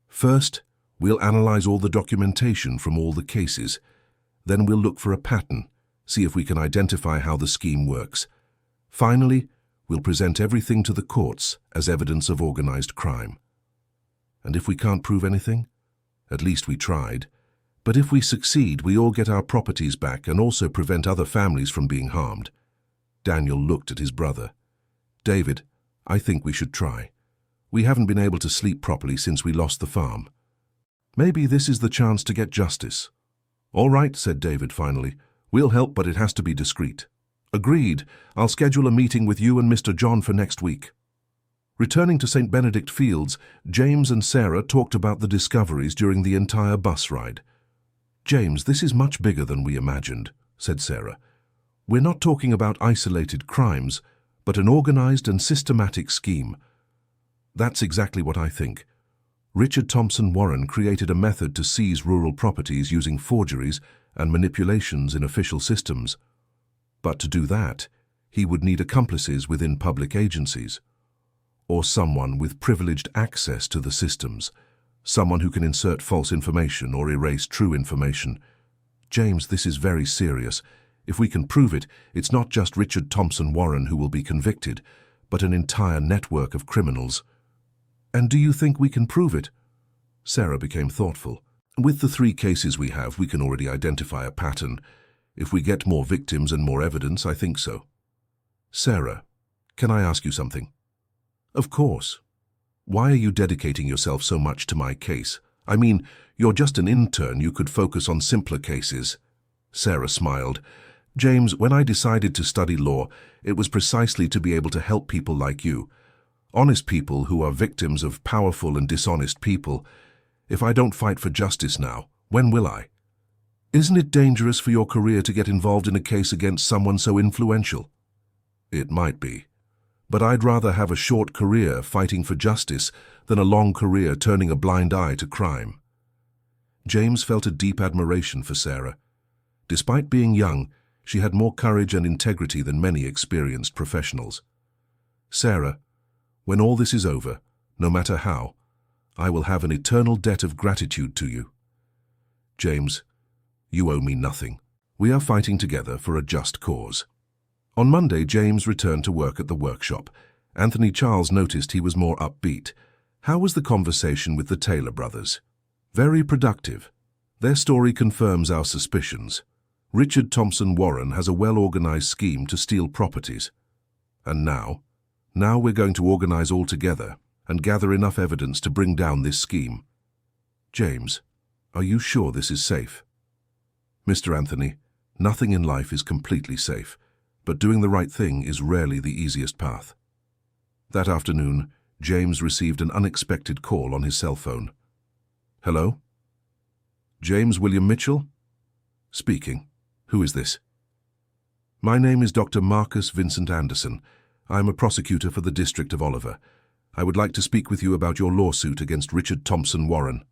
First, we'll analyze all the documentation from all the cases. Then we'll look for a pattern, see if we can identify how the scheme works. Finally, we'll present everything to the courts as evidence of organized crime. And if we can't prove anything, at least we tried. But if we succeed, we all get our properties back and also prevent other families from being harmed. Daniel looked at his brother. David, I think we should try. We haven't been able to sleep properly since we lost the farm. Maybe this is the chance to get justice. All right, said David finally. We'll help, but it has to be discreet. Agreed. I'll schedule a meeting with you and Mr. John for next week. Returning to St. Benedict Fields, James and Sarah talked about the discoveries during the entire bus ride. James, this is much bigger than we imagined, said Sarah. We're not talking about isolated crimes, but an organized and systematic scheme. That's exactly what I think. Richard Thompson Warren created a method to seize rural properties using forgeries and manipulations in official systems. But to do that, he would need accomplices within public agencies, or someone with privileged access to the systems, someone who can insert false information or erase true information. James, this is very serious. If we can prove it, it's not just Richard Thompson Warren who will be convicted, but an entire network of criminals. And do you think we can prove it? Sarah became thoughtful. With the 3 cases we have, we can already identify a pattern. If we get more victims and more evidence, I think so. Sarah, can I ask you something? Of course. Why are you dedicating yourself so much to my case? I mean, you're just an intern. You could focus on simpler cases. Sarah smiled. James, when I decided to study law, it was precisely to be able to help people like you. Honest people who are victims of powerful and dishonest people. If I don't fight for justice now, when will I? Isn't it dangerous for your career to get involved in a case against someone so influential? It might be. But I'd rather have a short career fighting for justice than a long career turning a blind eye to crime. James felt a deep admiration for Sarah. Despite being young, she had more courage and integrity than many experienced professionals. Sarah, when all this is over, no matter how, I will have an eternal debt of gratitude to you. James, you owe me nothing. We are fighting together for a just cause. On Monday, James returned to work at the workshop. Anthony Charles noticed he was more upbeat. How was the conversation with the Taylor brothers? Very productive. Their story confirms our suspicions. Richard Thompson Warren has a well-organized scheme to steal properties. And now we're going to organize all together and gather enough evidence to bring down this scheme. James, are you sure this is safe? Mr. Anthony, nothing in life is completely safe, but doing the right thing is rarely the easiest path. That afternoon, James received an unexpected call on his cell phone. Hello? James William Mitchell? Speaking. Who is this? My name is Dr. Marcus Vincent Anderson. I am a prosecutor for the District of Oliver. I would like to speak with you about your lawsuit against Richard Thompson Warren.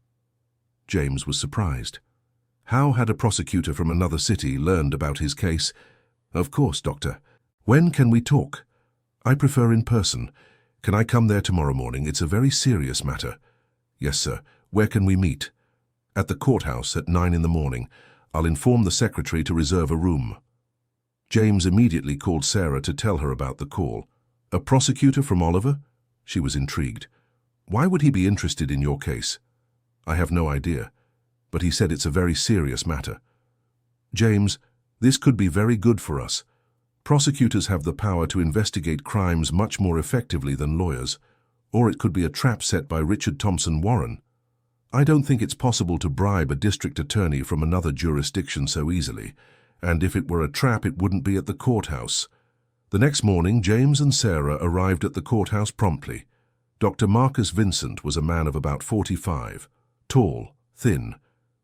James was surprised. How had a prosecutor from another city learned about his case? Of course, Doctor. When can we talk? I prefer in person. Can I come there tomorrow morning? It's a very serious matter. Yes, sir. Where can we meet? At the courthouse at 9 in the morning. I'll inform the secretary to reserve a room. James immediately called Sarah to tell her about the call. A prosecutor from Oliver? She was intrigued. Why would he be interested in your case? I have no idea, but he said it's a very serious matter. James, this could be very good for us. Prosecutors have the power to investigate crimes much more effectively than lawyers, or it could be a trap set by Richard Thompson Warren. I don't think it's possible to bribe a district attorney from another jurisdiction so easily, and if it were a trap, it wouldn't be at the courthouse. The next morning, James and Sarah arrived at the courthouse promptly. Dr. Marcus Vincent was a man of about 45, tall, thin,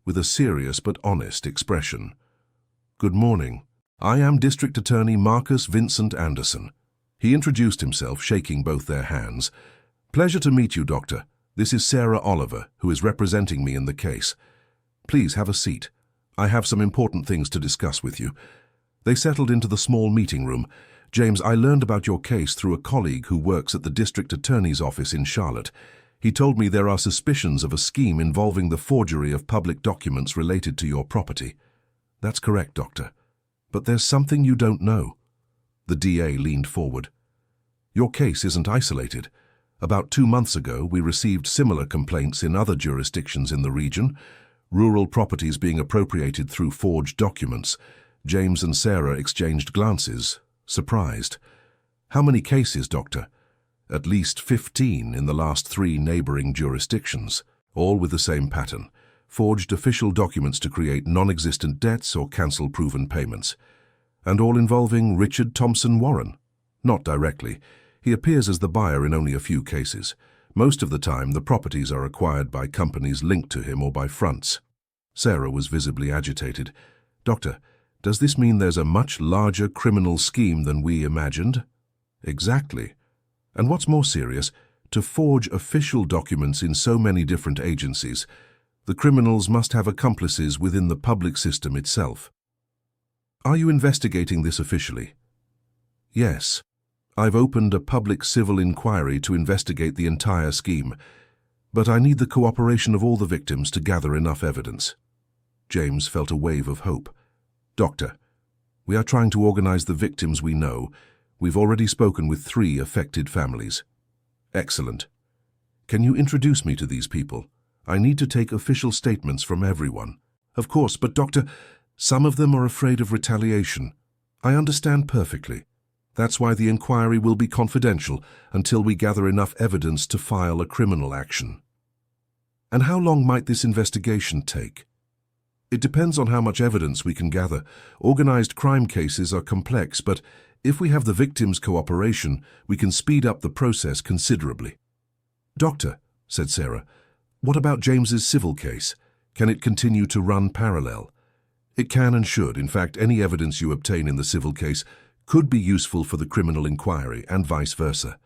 with a serious but honest expression. "Good morning. I am District Attorney Marcus Vincent Anderson." He introduced himself, shaking both their hands. "Pleasure to meet you, Doctor. This is Sarah Oliver, who is representing me in the case. Please have a seat. I have some important things to discuss with you." They settled into the small meeting room. "James, I learned about your case through a colleague who works at the District Attorney's office in Charlotte. He told me there are suspicions of a scheme involving the forgery of public documents related to your property." "That's correct, Doctor. But there's something you don't know." The DA leaned forward. "Your case isn't isolated. About 2 months ago, we received similar complaints in other jurisdictions in the region, rural properties being appropriated through forged documents." James and Sarah exchanged glances, surprised. "How many cases, Doctor?" "At least 15 in the last 3 neighboring jurisdictions, all with the same pattern. Forged official documents to create non-existent debts or cancel proven payments. And all involving Richard Thompson Warren." "Not directly. He appears as the buyer in only a few cases. Most of the time, the properties are acquired by companies linked to him or by fronts." Sarah was visibly agitated. "Doctor, does this mean there's a much larger criminal scheme than we imagined?" "Exactly. And what's more serious, to forge official documents in so many different agencies, the criminals must have accomplices within the public system itself." "Are you investigating this officially?" "Yes. I've opened a public civil inquiry to investigate the entire scheme, but I need the cooperation of all the victims to gather enough evidence." James felt a wave of hope. "Doctor, we are trying to organize the victims we know. We've already spoken with 3 affected families." "Excellent. Can you introduce me to these people? I need to take official statements from everyone." "Of course, but Doctor, some of them are afraid of retaliation." "I understand perfectly. That's why the inquiry will be confidential until we gather enough evidence to file a criminal action." "And how long might this investigation take?" "It depends on how much evidence we can gather. Organized crime cases are complex, but if we have the victims' cooperation, we can speed up the process considerably." "Doctor," said Sarah, "what about James's civil case? Can it continue to run parallel?" "It can and should. In fact, any evidence you obtain in the civil case could be useful for the criminal inquiry, and vice versa."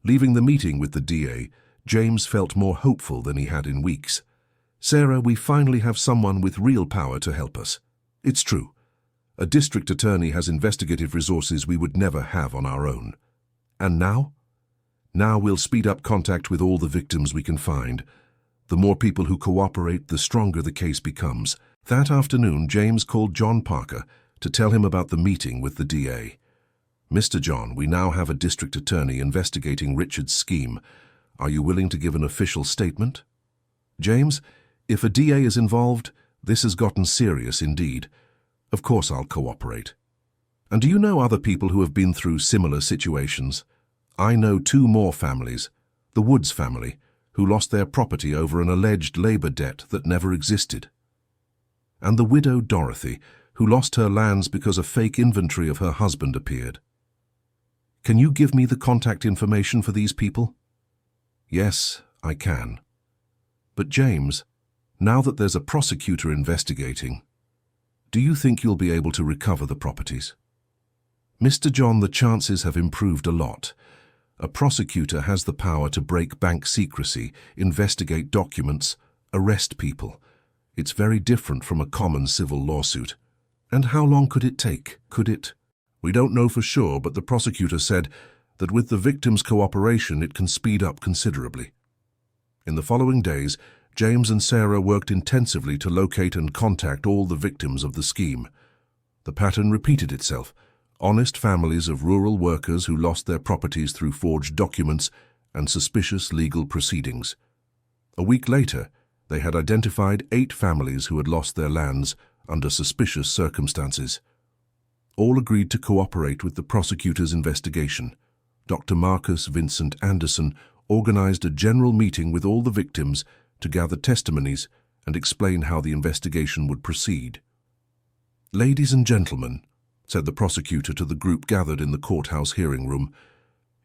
Leaving the meeting with the DA, James felt more hopeful than he had in weeks. "Sarah, we finally have someone with real power to help us. It's true. A district attorney has investigative resources we would never have on our own. And now? Now we'll speed up contact with all the victims we can find. The more people who cooperate, the stronger the case becomes." That afternoon, James called John Parker to tell him about the meeting with the DA. "Mr. John, we now have a district attorney investigating Richard's scheme. Are you willing to give an official statement?" "James, if a DA is involved, this has gotten serious indeed. Of course I'll cooperate." "And do you know other people who have been through similar situations?" "I know 2 more families. The Woods family, who lost their property over an alleged labor debt that never existed. And the widow Dorothy, who lost her lands because a fake inventory of her husband appeared." "Can you give me the contact information for these people?" "Yes, I can. But James, now that there's a prosecutor investigating, do you think you'll be able to recover the properties?" "Mr. John, the chances have improved a lot. A prosecutor has the power to break bank secrecy, investigate documents, arrest people. It's very different from a common civil lawsuit." "And how long could it take? Could it?" "We don't know for sure, but the prosecutor said that with the victim's cooperation it can speed up considerably." In the following days, James and Sarah worked intensively to locate and contact all the victims of the scheme. The pattern repeated itself: honest families of rural workers who lost their properties through forged documents and suspicious legal proceedings. A week later, they had identified 8 families who had lost their lands under suspicious circumstances. All agreed to cooperate with the prosecutor's investigation. Dr. Marcus Vincent Anderson organized a general meeting with all the victims to gather testimonies and explain how the investigation would proceed. "Ladies and gentlemen," said the prosecutor to the group gathered in the courthouse hearing room,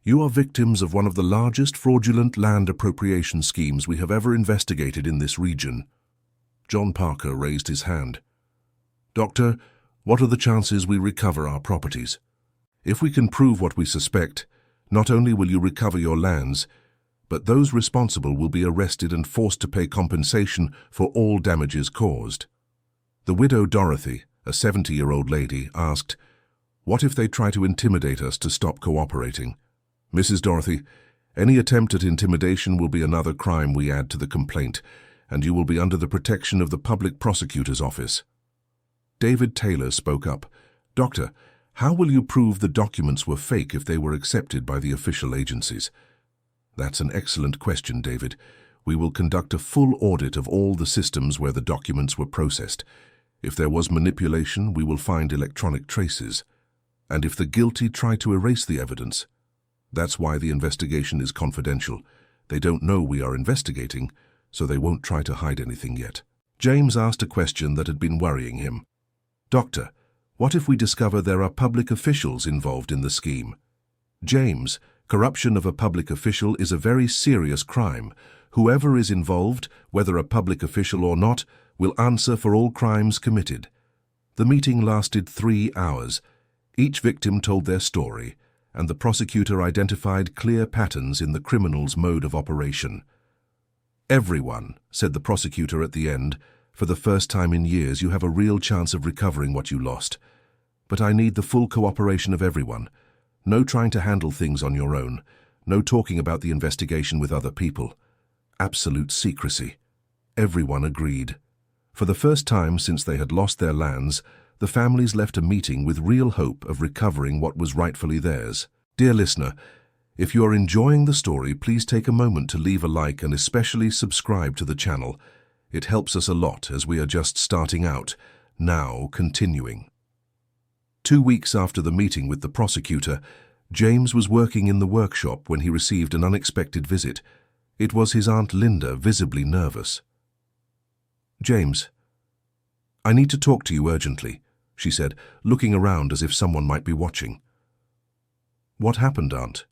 "you are victims of one of the largest fraudulent land appropriation schemes we have ever investigated in this region." John Parker raised his hand. "Doctor, what are the chances we recover our properties? If we can prove what we suspect, not only will you recover your lands, but those responsible will be arrested and forced to pay compensation for all damages caused." The widow Dorothy, a 70-year-old lady, asked, "What if they try to intimidate us to stop cooperating?" "Mrs. Dorothy, any attempt at intimidation will be another crime we add to the complaint, and you will be under the protection of the public prosecutor's office." David Taylor spoke up. "Doctor, how will you prove the documents were fake if they were accepted by the official agencies?" "That's an excellent question, David. We will conduct a full audit of all the systems where the documents were processed. If there was manipulation, we will find electronic traces. And if the guilty try to erase the evidence, that's why the investigation is confidential. They don't know we are investigating, so they won't try to hide anything yet." James asked a question that had been worrying him. "Doctor, what if we discover there are public officials involved in the scheme?" "James, corruption of a public official is a very serious crime. Whoever is involved, whether a public official or not, will answer for all crimes committed." The meeting lasted 3 hours. Each victim told their story, and the prosecutor identified clear patterns in the criminal's mode of operation. "Everyone," said the prosecutor at the end, "for the first time in years you have a real chance of recovering what you lost. But I need the full cooperation of everyone. No trying to handle things on your own. No talking about the investigation with other people. Absolute secrecy." Everyone agreed. For the first time since they had lost their lands, the families left a meeting with real hope of recovering what was rightfully theirs. Dear listener, if you are enjoying the story, please take a moment to leave a like and especially subscribe to the channel. It helps us a lot as we are just starting out. Now, continuing. 2 weeks after the meeting with the prosecutor, James was working in the workshop when he received an unexpected visit. It was his Aunt Linda, visibly nervous. "James, I need to talk to you urgently," she said, looking around as if someone might be watching. "What happened, Aunt?"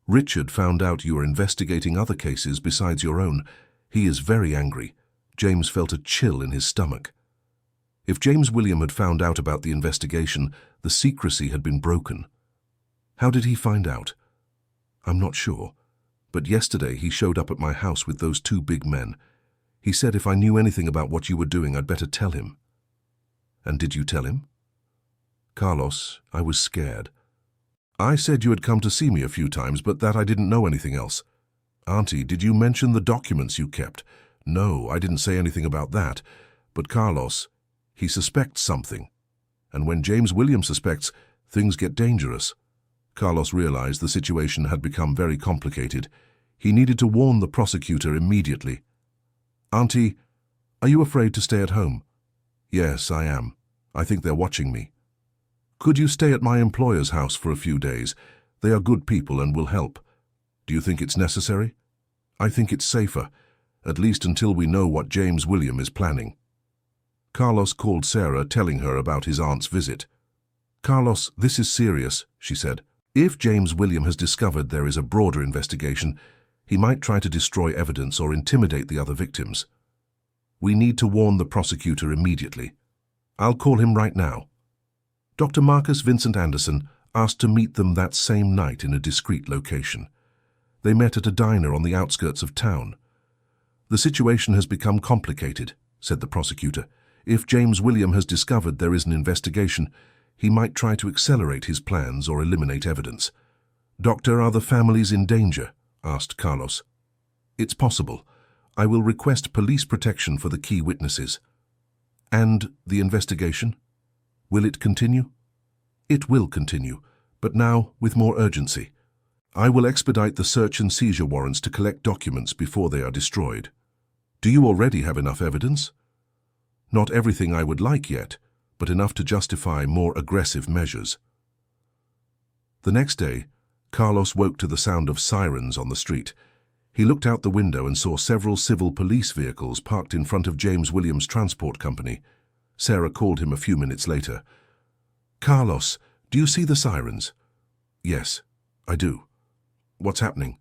"Richard found out you are investigating other cases besides your own. He is very angry." James felt a chill in his stomach. If James William had found out about the investigation, the secrecy had been broken. "How did he find out?" "I'm not sure, but yesterday he showed up at my house with those 2 big men. He said if I knew anything about what you were doing, I'd better tell him." "And did you tell him?" "Carlos, I was scared. I said you had come to see me a few times, but that I didn't know anything else." "Auntie, did you mention the documents you kept?" "No, I didn't say anything about that. But Carlos, he suspects something. And when James William suspects, things get dangerous." Carlos realized the situation had become very complicated. He needed to warn the prosecutor immediately. "Auntie, are you afraid to stay at home?" "Yes, I am. I think they're watching me." "Could you stay at my employer's house for a few days? They are good people and will help." "Do you think it's necessary?" "I think it's safer, at least until we know what James William is planning." Carlos called Sarah, telling her about his aunt's visit. "Carlos, this is serious," she said. "If James William has discovered there is a broader investigation, he might try to destroy evidence or intimidate the other victims. We need to warn the prosecutor immediately. I'll call him right now." Dr. Marcus Vincent Anderson asked to meet them that same night in a discreet location. They met at a diner on the outskirts of town. "The situation has become complicated," said the prosecutor. "If James William has discovered there is an investigation, he might try to accelerate his plans or eliminate evidence." "Doctor, are the families in danger?" asked Carlos. "It's possible. I will request police protection for the key witnesses." "And the investigation? Will it continue?" "It will continue, but now with more urgency. I will expedite the search and seizure warrants to collect documents before they are destroyed." "Do you already have enough evidence?" "Not everything I would like yet, but enough to justify more aggressive measures. The next day, Carlos woke to the sound of sirens on the street. He looked out the window and saw several civil police vehicles parked in front of James Williams Transport Company. Sarah called him a few minutes later. "Carlos, do you see the sirens?" "Yes, I do. What's happening?"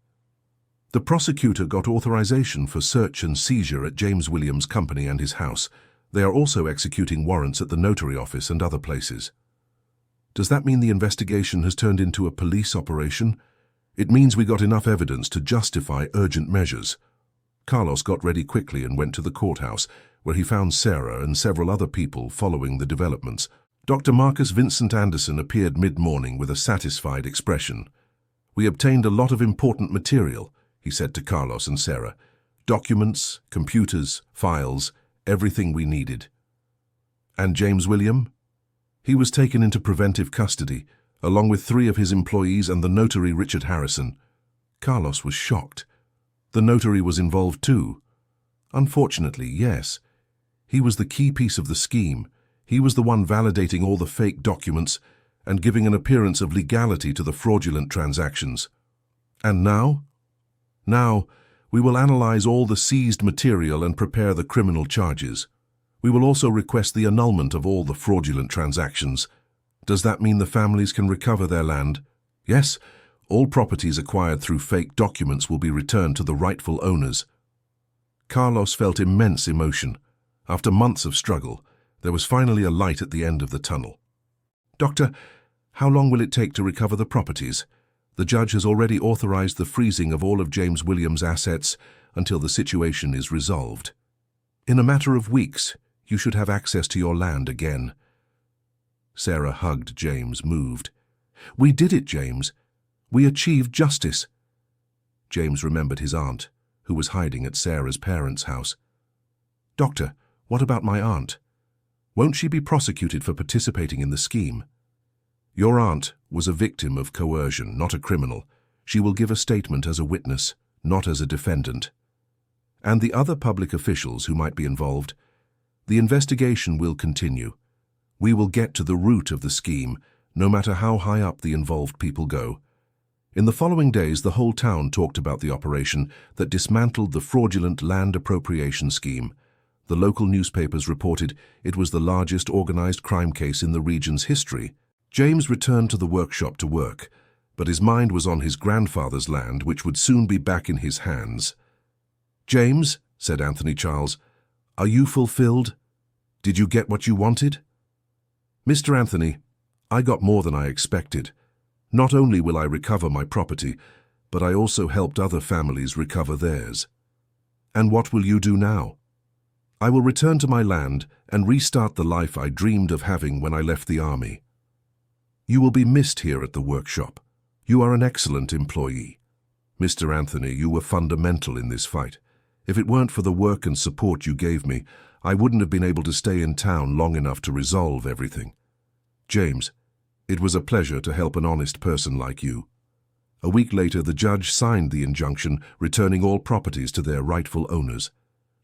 "The prosecutor got authorization for search and seizure at James Williams' company and his house. They are also executing warrants at the notary office and other places." "Does that mean the investigation has turned into a police operation?" "It means we got enough evidence to justify urgent measures." Carlos got ready quickly and went to the courthouse, where he found Sarah and several other people following the developments. Dr. Marcus Vincent Anderson appeared mid-morning with a satisfied expression. "We obtained a lot of important material," he said to Carlos and Sarah. "Documents, computers, files, everything we needed." "And James William?" "He was taken into preventive custody, along with 3 of his employees and the notary Richard Harrison." Carlos was shocked. "The notary was involved too?" "Unfortunately, yes. He was the key piece of the scheme. He was the one validating all the fake documents and giving an appearance of legality to the fraudulent transactions." "And now?" "Now, we will analyze all the seized material and prepare the criminal charges. We will also request the annulment of all the fraudulent transactions." "Does that mean the families can recover their land?" "Yes, all properties acquired through fake documents will be returned to the rightful owners." Carlos felt immense emotion. After months of struggle, there was finally a light at the end of the tunnel. "Doctor, how long will it take to recover the properties? The judge has already authorized the freezing of all of James Williams' assets until the situation is resolved. In a matter of weeks, you should have access to your land again." Sarah hugged James, moved. "We did it, James. We achieved justice." James remembered his aunt, who was hiding at Sarah's parents' house. "Doctor, what about my aunt? Won't she be prosecuted for participating in the scheme?" "Your aunt was a victim of coercion, not a criminal. She will give a statement as a witness, not as a defendant." "And the other public officials who might be involved?" "The investigation will continue. We will get to the root of the scheme, no matter how high up the involved people go." In the following days, the whole town talked about the operation that dismantled the fraudulent land appropriation scheme. The local newspapers reported it was the largest organized crime case in the region's history. James returned to the workshop to work, but his mind was on his grandfather's land, which would soon be back in his hands. "James," said Anthony Charles, "are you fulfilled? Did you get what you wanted?" "Mr. Anthony, I got more than I expected. Not only will I recover my property, but I also helped other families recover theirs." "And what will you do now?" "I will return to my land and restart the life I dreamed of having when I left the army." "You will be missed here at the workshop. You are an excellent employee. Mr. Anthony, you were fundamental in this fight. If it weren't for the work and support you gave me, I wouldn't have been able to stay in town long enough to resolve everything. James, it was a pleasure to help an honest person like you." A week later, the judge signed the injunction returning all properties to their rightful owners.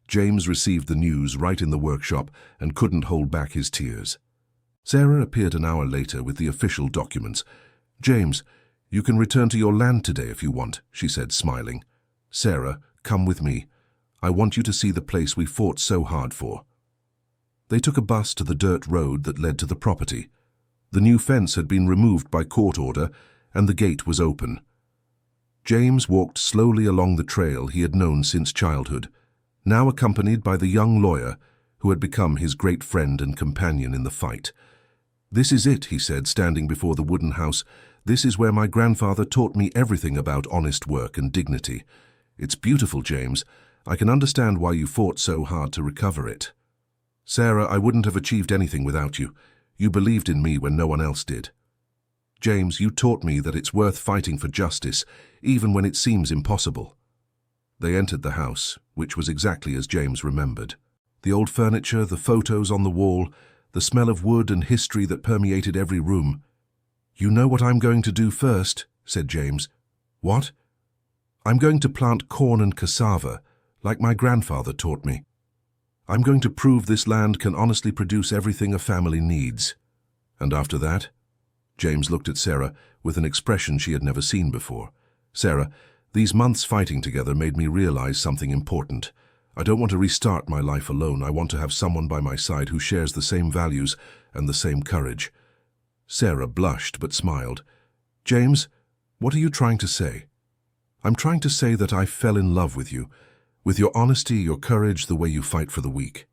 James received the news right in the workshop and couldn't hold back his tears. Sarah appeared an hour later with the official documents. "James, you can return to your land today if you want," she said, smiling. "Sarah, come with me. I want you to see the place we fought so hard for." They took a bus to the dirt road that led to the property. The new fence had been removed by court order, and the gate was open. James walked slowly along the trail he had known since childhood, now accompanied by the young lawyer who had become his great friend and companion in the fight. "This is it," he said, standing before the wooden house. "This is where my grandfather taught me everything about honest work and dignity. It's beautiful, James. I can understand why you fought so hard to recover it." "Sarah, I wouldn't have achieved anything without you. You believed in me when no one else did. James, you taught me that it's worth fighting for justice, even when it seems impossible." They entered the house, which was exactly as James remembered. The old furniture, the photos on the wall, the smell of wood and history that permeated every room. "You know what I'm going to do first," said James. "What?" "I'm going to plant corn and cassava, like my grandfather taught me. I'm going to prove this land can honestly produce everything a family needs." "And after that?" James looked at Sarah with an expression she had never seen before. "Sarah, these months fighting together made me realize something important. I don't want to restart my life alone. I want to have someone by my side who shares the same values and the same courage." Sarah blushed but smiled. "James, what are you trying to say?" "I'm trying to say that I fell in love with you, with your honesty, your courage, the way you fight for the weak."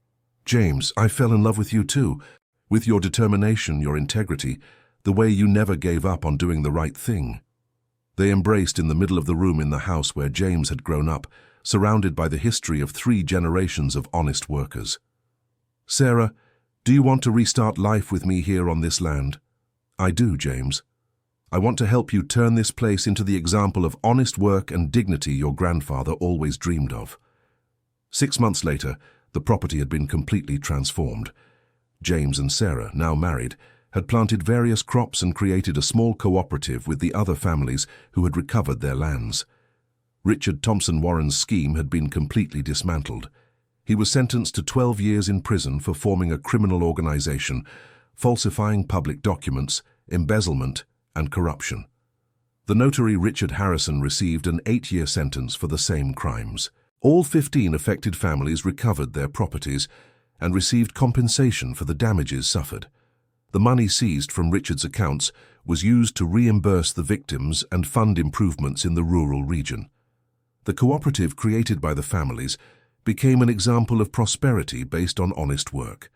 "James, I fell in love with you too, with your determination, your integrity, the way you never gave up on doing the right thing." They embraced in the middle of the room in the house where James had grown up, surrounded by the history of 3 generations of honest workers. "Sarah, do you want to restart life with me here on this land?" "I do, James. I want to help you turn this place into the example of honest work and dignity your grandfather always dreamed of." 6 months later, the property had been completely transformed. James and Sarah, now married, had planted various crops and created a small cooperative with the other families who had recovered their lands. Richard Thompson Warren's scheme had been completely dismantled. He was sentenced to 12 years in prison for forming a criminal organization, falsifying public documents, embezzlement, and corruption. The notary Richard Harrison received an 8-year sentence for the same crimes. All 15 affected families recovered their properties and received compensation for the damages suffered. The money seized from Richard's accounts was used to reimburse the victims and fund improvements in the rural region. The cooperative created by the families became an example of prosperity based on honest work.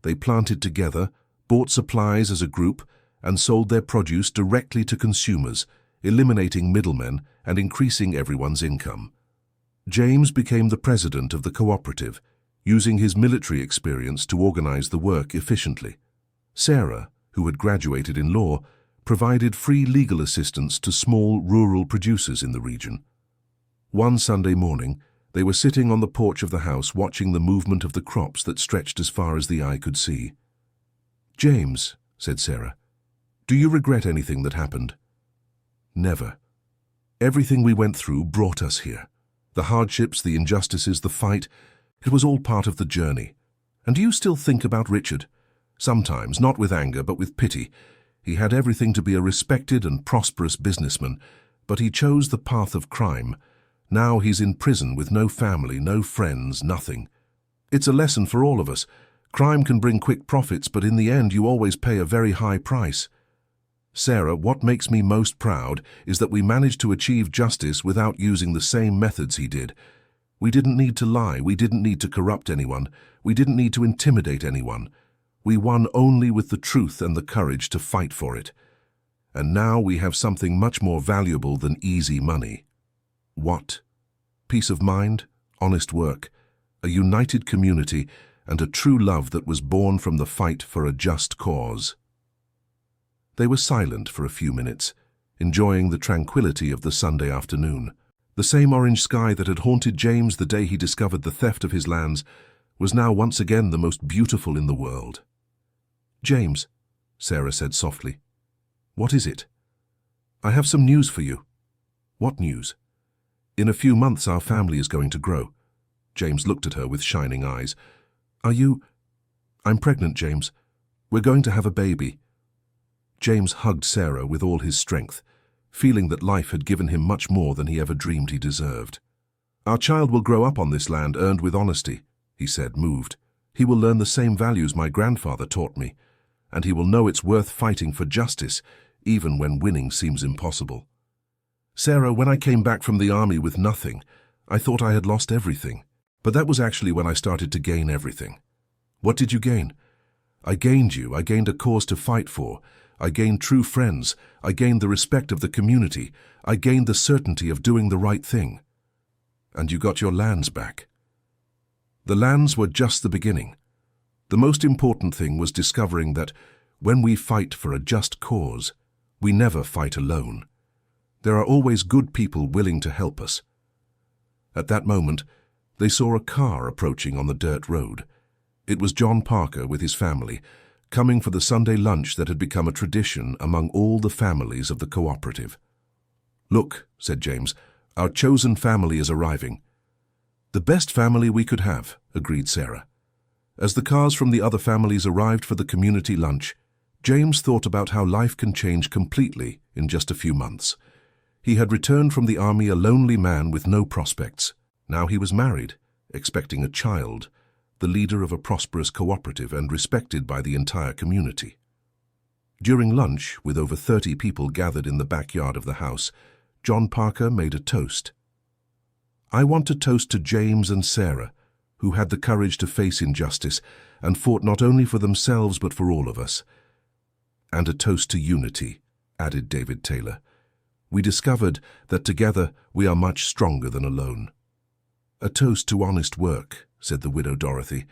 They planted together, bought supplies as a group, and sold their produce directly to consumers, eliminating middlemen and increasing everyone's income. James became the president of the cooperative, using his military experience to organize the work efficiently. Sarah, who had graduated in law, provided free legal assistance to small rural producers in the region. One Sunday morning, they were sitting on the porch of the house watching the movement of the crops that stretched as far as the eye could see. "James," said Sarah, "do you regret anything that happened?" "Never. Everything we went through brought us here. The hardships, the injustices, the fight, it was all part of the journey. And do you still think about Richard? Sometimes, not with anger, but with pity. He had everything to be a respected and prosperous businessman, but he chose the path of crime. Now he's in prison with no family, no friends, nothing. It's a lesson for all of us. Crime can bring quick profits, but in the end you always pay a very high price. Sarah, what makes me most proud is that we managed to achieve justice without using the same methods he did. We didn't need to lie, we didn't need to corrupt anyone, we didn't need to intimidate anyone. We won only with the truth and the courage to fight for it. And now we have something much more valuable than easy money." "What?" "Peace of mind, honest work, a united community, and a true love that was born from the fight for a just cause." They were silent for a few minutes, enjoying the tranquility of the Sunday afternoon. The same orange sky that had haunted James the day he discovered the theft of his lands was now once again the most beautiful in the world. "James," Sarah said softly. "What is it?" "I have some news for you." "What news?" "In a few months our family is going to grow." James looked at her with shining eyes. "Are you—" "I'm pregnant, James. We're going to have a baby." James hugged Sarah with all his strength, feeling that life had given him much more than he ever dreamed he deserved. "Our child will grow up on this land earned with honesty," he said, moved. "He will learn the same values my grandfather taught me, and he will know it's worth fighting for justice, even when winning seems impossible. Sarah, when I came back from the army with nothing, I thought I had lost everything. But that was actually when I started to gain everything." "What did you gain?" "I gained you. I gained a cause to fight for. I gained true friends. I gained the respect of the community. I gained the certainty of doing the right thing." "And you got your lands back." "The lands were just the beginning. The most important thing was discovering that when we fight for a just cause, we never fight alone. There are always good people willing to help us." At that moment, they saw a car approaching on the dirt road. It was John Parker with his family, coming for the Sunday lunch that had become a tradition among all the families of the cooperative. "Look," said James, "our chosen family is arriving." "The best family we could have," agreed Sarah. As the cars from the other families arrived for the community lunch, James thought about how life can change completely in just a few months. He had returned from the army a lonely man with no prospects. Now he was married, expecting a child, the leader of a prosperous cooperative and respected by the entire community. During lunch, with over 30 people gathered in the backyard of the house, John Parker made a toast. "I want to toast to James and Sarah, who had the courage to face injustice and fought not only for themselves but for all of us. And a toast to unity," added David Taylor. "We discovered that together we are much stronger than alone." "A toast to honest work," said the widow Dorothy.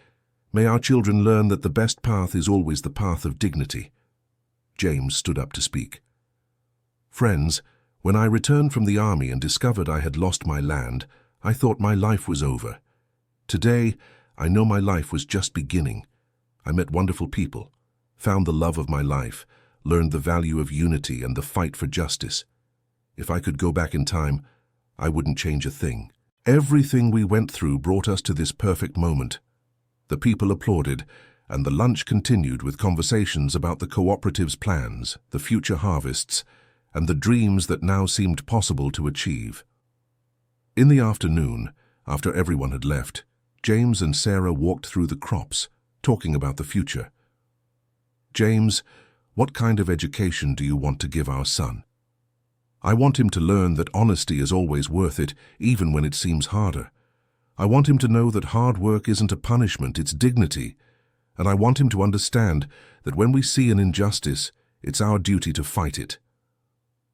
"May our children learn that the best path is always the path of dignity." James stood up to speak. "Friends, when I returned from the army and discovered I had lost my land, I thought my life was over. Today, I know my life was just beginning. I met wonderful people, found the love of my life, learned the value of unity and the fight for justice. If I could go back in time, I wouldn't change a thing. Everything we went through brought us to this perfect moment." The people applauded, and the lunch continued with conversations about the cooperative's plans, the future harvests, and the dreams that now seemed possible to achieve. In the afternoon, after everyone had left, James and Sarah walked through the crops, talking about the future. "James, what kind of education do you want to give our son?" "I want him to learn that honesty is always worth it, even when it seems harder. I want him to know that hard work isn't a punishment, it's dignity. And I want him to understand that when we see an injustice, it's our duty to fight it.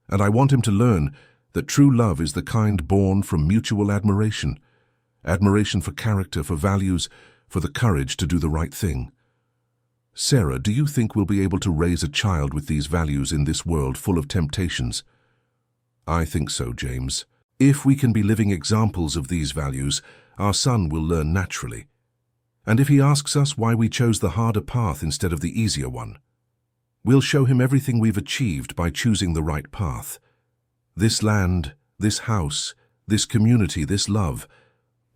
And I want him to learn that true love is the kind born from mutual admiration. Admiration for character, for values, for the courage to do the right thing." "Sarah, do you think we'll be able to raise a child with these values in this world full of temptations?" "I think so, James. If we can be living examples of these values, our son will learn naturally. And if he asks us why we chose the harder path instead of the easier one, we'll show him everything we've achieved by choosing the right path. This land, this house, this community, this love,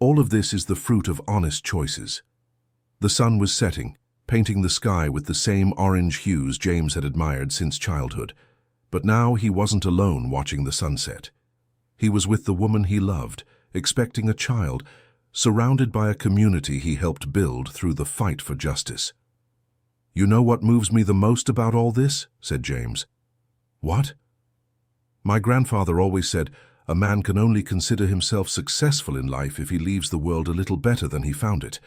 all of this is the fruit of honest choices." The sun was setting, painting the sky with the same orange hues James had admired since childhood. But now he wasn't alone watching the sunset. He was with the woman he loved, expecting a child, surrounded by a community he helped build through the fight for justice. "You know what moves me the most about all this?" said James. "What?" "My grandfather always said, a man can only consider himself successful in life if he leaves the world a little better than he found it.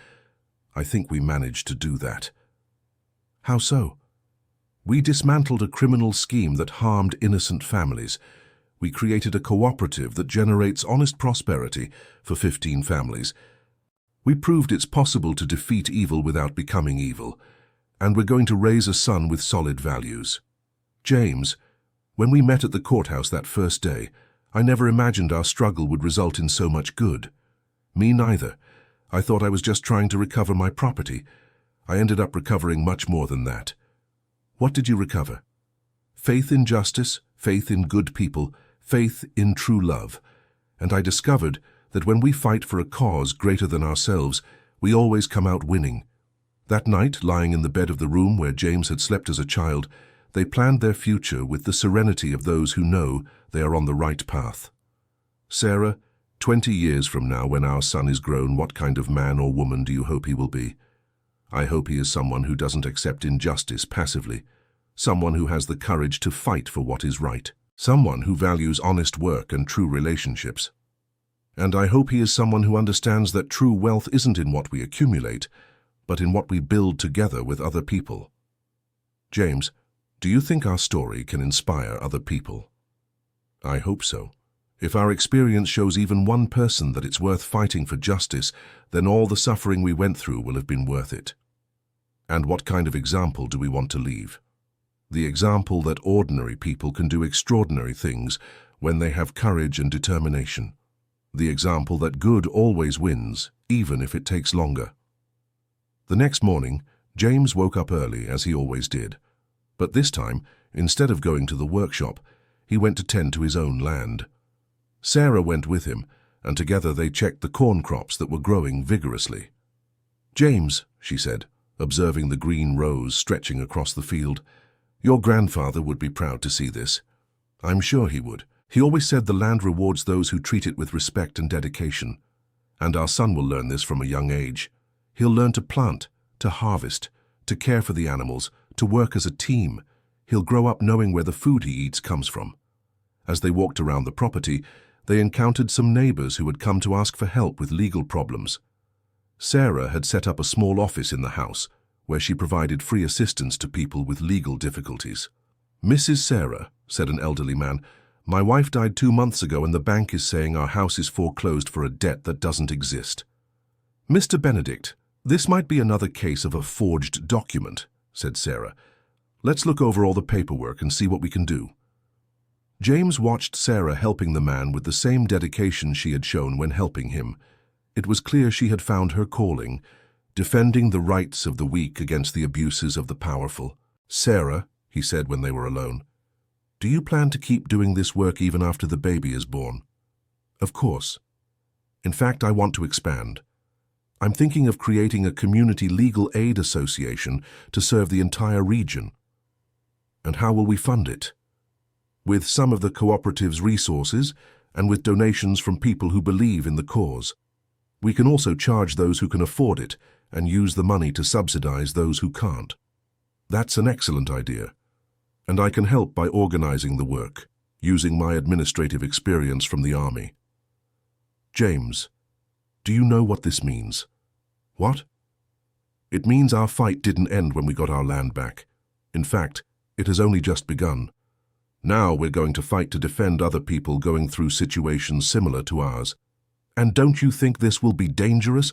I think we managed to do that." "How so?" "We dismantled a criminal scheme that harmed innocent families. We created a cooperative that generates honest prosperity for 15 families. We proved it's possible to defeat evil without becoming evil. And we're going to raise a son with solid values." "James, when we met at the courthouse that first day, I never imagined our struggle would result in so much good." "Me neither. I thought I was just trying to recover my property. I ended up recovering much more than that." "What did you recover?" "Faith in justice, faith in good people, faith in true love. And I discovered that when we fight for a cause greater than ourselves, we always come out winning." That night, lying in the bed of the room where James had slept as a child, they planned their future with the serenity of those who know they are on the right path. "Sarah, 20 years from now, when our son is grown, what kind of man or woman do you hope he will be?" "I hope he is someone who doesn't accept injustice passively, someone who has the courage to fight for what is right, someone who values honest work and true relationships. And I hope he is someone who understands that true wealth isn't in what we accumulate, but in what we build together with other people." "James, do you think our story can inspire other people?" "I hope so. If our experience shows even one person that it's worth fighting for justice, then all the suffering we went through will have been worth it." "And what kind of example do we want to leave?" "The example that ordinary people can do extraordinary things when they have courage and determination. The example that good always wins, even if it takes longer." The next morning, James woke up early, as he always did. But this time, instead of going to the workshop, he went to tend to his own land. Sarah went with him, and together they checked the corn crops that were growing vigorously. "James," she said, observing the green rows stretching across the field, "your grandfather would be proud to see this. I'm sure he would. He always said the land rewards those who treat it with respect and dedication. And our son will learn this from a young age. He'll learn to plant, to harvest, to care for the animals, to work as a team. He'll grow up knowing where the food he eats comes from." As they walked around the property, they encountered some neighbors who had come to ask for help with legal problems. Sarah had set up a small office in the house, where she provided free assistance to people with legal difficulties. "Mrs. Sarah," said an elderly man, "my wife died 2 months ago and the bank is saying our house is foreclosed for a debt that doesn't exist." "Mr. Benedict, this might be another case of a forged document," said Sarah. "Let's look over all the paperwork and see what we can do." James watched Sarah helping the man with the same dedication she had shown when helping him. It was clear she had found her calling, defending the rights of the weak against the abuses of the powerful. "Sarah," he said when they were alone, "do you plan to keep doing this work even after the baby is born?" "Of course. In fact, I want to expand. I'm thinking of creating a community legal aid association to serve the entire region." "And how will we fund it?" "With some of the cooperative's resources and with donations from people who believe in the cause. We can also charge those who can afford it and use the money to subsidize those who can't." "That's an excellent idea. And I can help by organizing the work, using my administrative experience from the army." "James, do you know what this means?" "What?" "It means our fight didn't end when we got our land back. In fact, it has only just begun. Now we're going to fight to defend other people going through situations similar to ours. And don't you think this will be dangerous?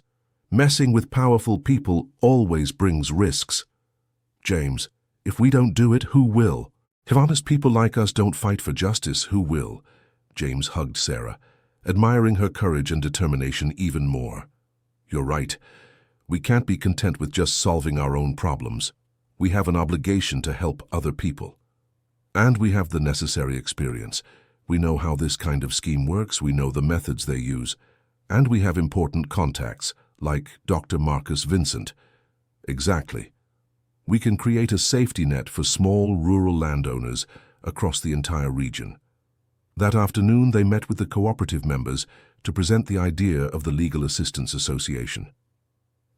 Messing with powerful people always brings risks." "James, if we don't do it, who will? If honest people like us don't fight for justice, who will?" James hugged Sarah, admiring her courage and determination even more. "You're right. We can't be content with just solving our own problems. We have an obligation to help other people. And we have the necessary experience. We know how this kind of scheme works, we know the methods they use. And we have important contacts, like Dr. Marcus Vincent." "Exactly. We can create a safety net for small rural landowners across the entire region." That afternoon, they met with the cooperative members to present the idea of the Legal Assistance Association.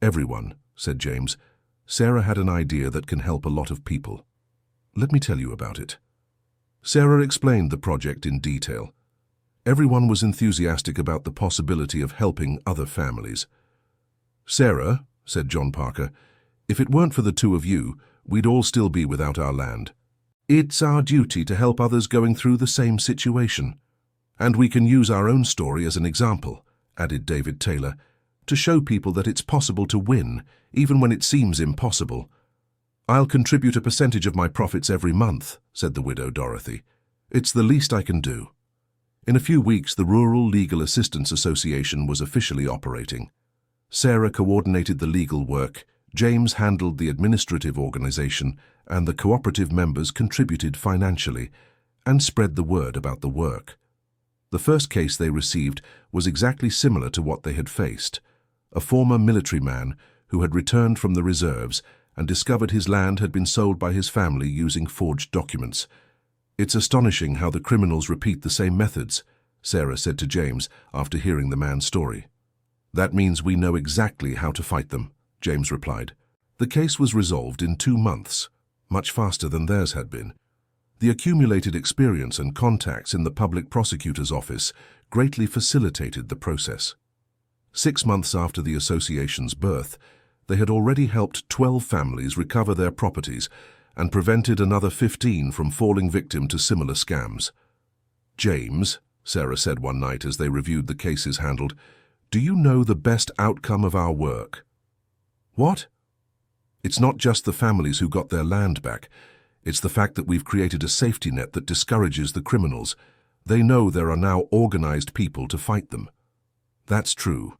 "Everyone," said James, "Sarah had an idea that can help a lot of people. Let me tell you about it." Sarah explained the project in detail. Everyone was enthusiastic about the possibility of helping other families. "Sarah," said John Parker, "if it weren't for the two of you, we'd all still be without our land. It's our duty to help others going through the same situation. And we can use our own story as an example," added David Taylor, "to show people that it's possible to win, even when it seems impossible." "I'll contribute a percentage of my profits every month," said the widow Dorothy. "It's the least I can do." In a few weeks, the Rural Legal Assistance Association was officially operating. Sarah coordinated the legal work, James handled the administrative organization, and the cooperative members contributed financially and spread the word about the work. The first case they received was exactly similar to what they had faced. A former military man who had returned from the reserves and discovered his land had been sold by his family using forged documents. "It's astonishing how the criminals repeat the same methods," Sarah said to James after hearing the man's story. "That means we know exactly how to fight them," James replied. The case was resolved in 2 months, much faster than theirs had been. The accumulated experience and contacts in the public prosecutor's office greatly facilitated the process. 6 months after the association's birth, they had already helped 12 families recover their properties and prevented another 15 from falling victim to similar scams. "James," Sarah said one night as they reviewed the cases handled, "do you know the best outcome of our work?" "What?" "It's not just the families who got their land back. It's the fact that we've created a safety net that discourages the criminals. They know there are now organized people to fight them." "That's true.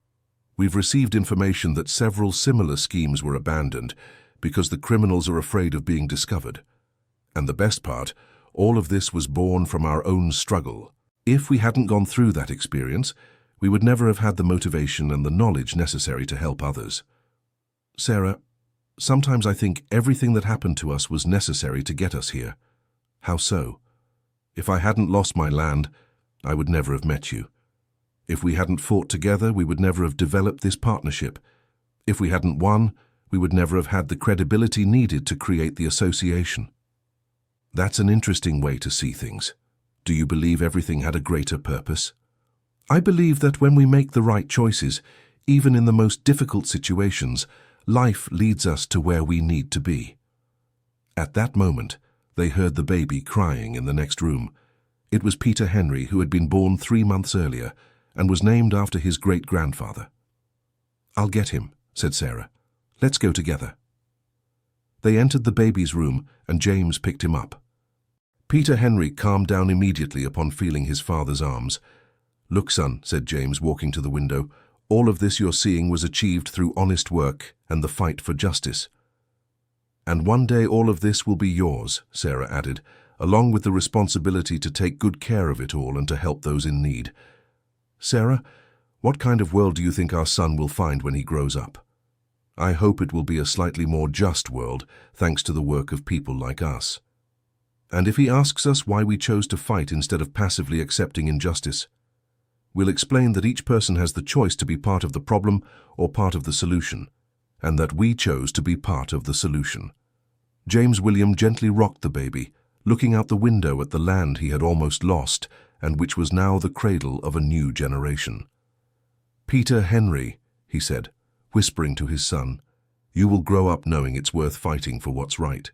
We've received information that several similar schemes were abandoned because the criminals are afraid of being discovered. And the best part, all of this was born from our own struggle. If we hadn't gone through that experience, we would never have had the motivation and the knowledge necessary to help others." Sarah, sometimes I think everything that happened to us was necessary to get us here. How so? If I hadn't lost my land, I would never have met you. If we hadn't fought together, we would never have developed this partnership. If we hadn't won, we would never have had the credibility needed to create the association. That's an interesting way to see things. Do you believe everything had a greater purpose? I believe that when we make the right choices, even in the most difficult situations, life leads us to where we need to be. At that moment, they heard the baby crying in the next room. It was Peter Henry, who had been born 3 months earlier and was named after his great-grandfather. "I'll get him," said Sarah. "Let's go together." They entered the baby's room and James picked him up. Peter Henry calmed down immediately upon feeling his father's arms. "Look, son," said James, walking to the window, "all of this you're seeing was achieved through honest work and the fight for justice." "And one day all of this will be yours," Sarah added, "along with the responsibility to take good care of it all and to help those in need." "Sarah, what kind of world do you think our son will find when he grows up?" "I hope it will be a slightly more just world, thanks to the work of people like us." "And if he asks us why we chose to fight instead of passively accepting injustice?" "We'll explain that each person has the choice to be part of the problem or part of the solution, and that we chose to be part of the solution." James William gently rocked the baby, looking out the window at the land he had almost lost and which was now the cradle of a new generation. "Peter Henry," he said, whispering to his son, "you will grow up knowing it's worth fighting for what's right.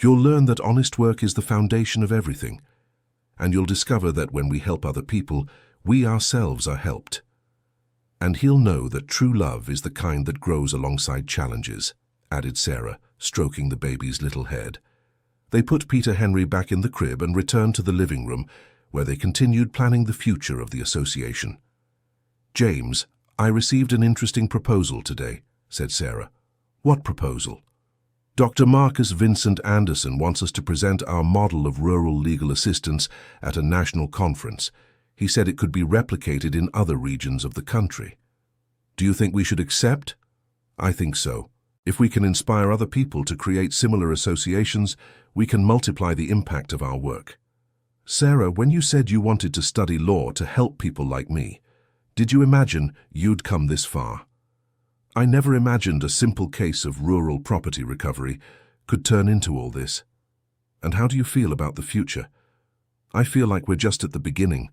You'll learn that honest work is the foundation of everything, and you'll discover that when we help other people, we ourselves are helped. And he'll know that true love is the kind that grows alongside challenges," added Sarah, stroking the baby's little head. They put Peter Henry back in the crib and returned to the living room, where they continued planning the future of the association. "James, I received an interesting proposal today," said Sarah. "What proposal?" "Dr. Marcus Vincent Anderson wants us to present our model of rural legal assistance at a national conference. He said it could be replicated in other regions of the country. Do you think we should accept?" "I think so. If we can inspire other people to create similar associations, we can multiply the impact of our work." "Sarah, when you said you wanted to study law to help people like me, did you imagine you'd come this far?" "I never imagined a simple case of rural property recovery could turn into all this." "And how do you feel about the future?" "I feel like we're just at the beginning.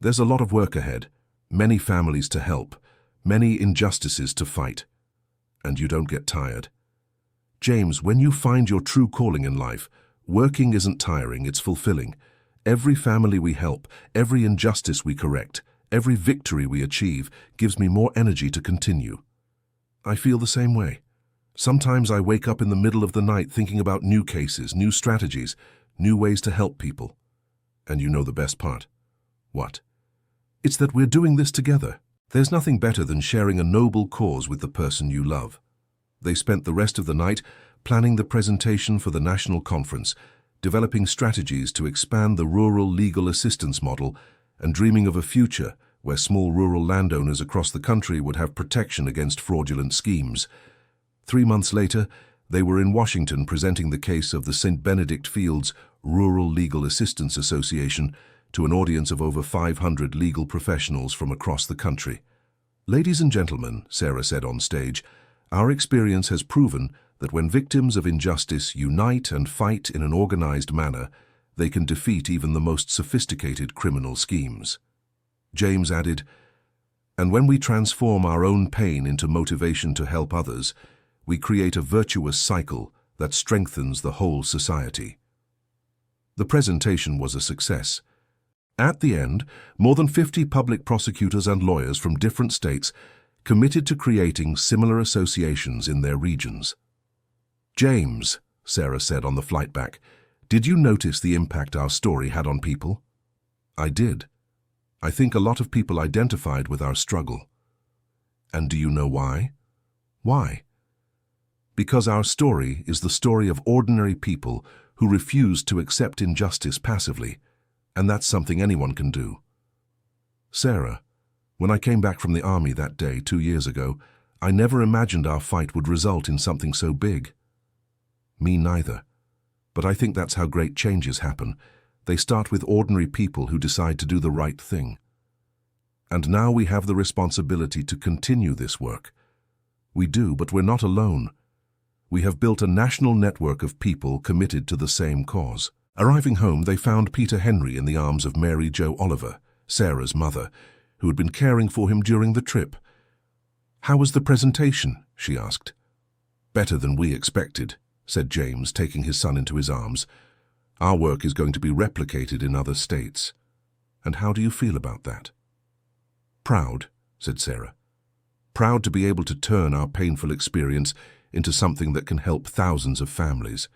There's a lot of work ahead, many families to help, many injustices to fight. And you don't get tired." "James, when you find your true calling in life, working isn't tiring, it's fulfilling. Every family we help, every injustice we correct, every victory we achieve gives me more energy to continue." "I feel the same way. Sometimes I wake up in the middle of the night thinking about new cases, new strategies, new ways to help people. And you know the best part?" "What?" "It's that we're doing this together. There's nothing better than sharing a noble cause with the person you love." They spent the rest of the night planning the presentation for the national conference, developing strategies to expand the rural legal assistance model, and dreaming of a future where small rural landowners across the country would have protection against fraudulent schemes. 3 months later, they were in Washington presenting the case of the St. Benedict Fields Rural Legal Assistance Association to an audience of over 500 legal professionals from across the country. "Ladies and gentlemen," Sarah said on stage, "our experience has proven that when victims of injustice unite and fight in an organized manner, they can defeat even the most sophisticated criminal schemes." James added, "And when we transform our own pain into motivation to help others, we create a virtuous cycle that strengthens the whole society." The presentation was a success. At the end, more than 50 public prosecutors and lawyers from different states committed to creating similar associations in their regions. "James," Sarah said on the flight back, "did you notice the impact our story had on people?" "I did. I think a lot of people identified with our struggle." "And do you know why?" "Why?" "Because our story is the story of ordinary people who refuse to accept injustice passively, and that's something anyone can do." "Sarah, when I came back from the army that day 2 years ago, I never imagined our fight would result in something so big. Me neither. But I think that's how great changes happen. They start with ordinary people who decide to do the right thing. And now we have the responsibility to continue this work. We do, but we're not alone. We have built a national network of people committed to the same cause. Arriving home, they found Peter Henry in the arms of Mary Jo Oliver, Sarah's mother, who had been caring for him during the trip. "How was the presentation?" she asked. "Better than we expected," said James, taking his son into his arms. "Our work is going to be replicated in other states. And how do you feel about that?" "Proud," said Sarah. "Proud to be able to turn our painful experience into something that can help thousands of families."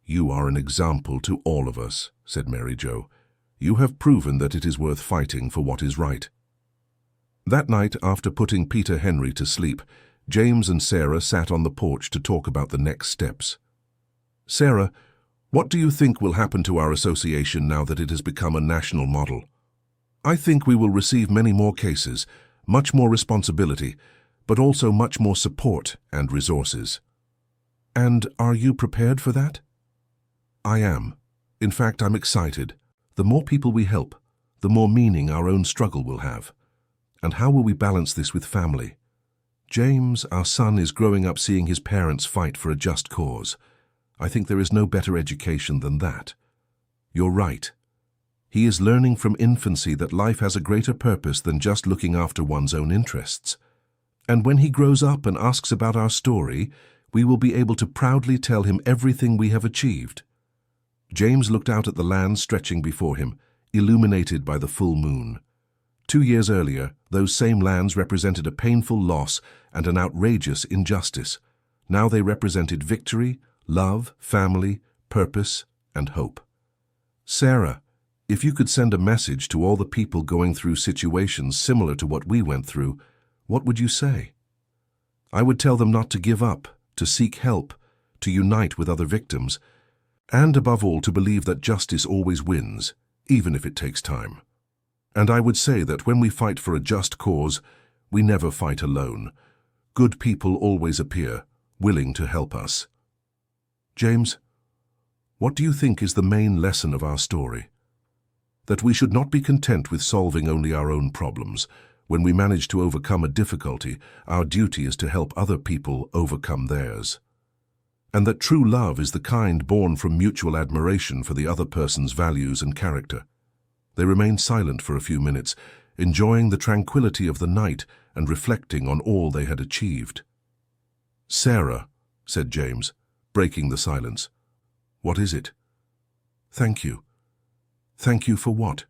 "You are an example to all of us," said Mary Jo. "You have proven that it is worth fighting for what is right." That night, after putting Peter Henry to sleep, James and Sarah sat on the porch to talk about the next steps. "Sarah, what do you think will happen to our association now that it has become a national model?" "I think we will receive many more cases, much more responsibility, but also much more support and resources." "And are you prepared for that?" "I am. In fact, I'm excited. The more people we help, the more meaning our own struggle will have. And how will we balance this with family? James, our son, is growing up seeing his parents fight for a just cause. I think there is no better education than that. You're right. He is learning from infancy that life has a greater purpose than just looking after one's own interests. And when he grows up and asks about our story, we will be able to proudly tell him everything we have achieved." James looked out at the land stretching before him, illuminated by the full moon. 2 years earlier, those same lands represented a painful loss and an outrageous injustice. Now they represented victory, love, family, purpose, and hope. "Sarah, if you could send a message to all the people going through situations similar to what we went through, what would you say?" "I would tell them not to give up, to seek help, to unite with other victims, and above all to believe that justice always wins, even if it takes time. And I would say that when we fight for a just cause, we never fight alone. Good people always appear, willing to help us." "James, what do you think is the main lesson of our story?" "That we should not be content with solving only our own problems. When we manage to overcome a difficulty, our duty is to help other people overcome theirs. And that true love is the kind born from mutual admiration for the other person's values and character." They remained silent for a few minutes, enjoying the tranquility of the night and reflecting on all they had achieved. "Sarah," said James, breaking the silence, "what is it?" "Thank you." "Thank you for what?"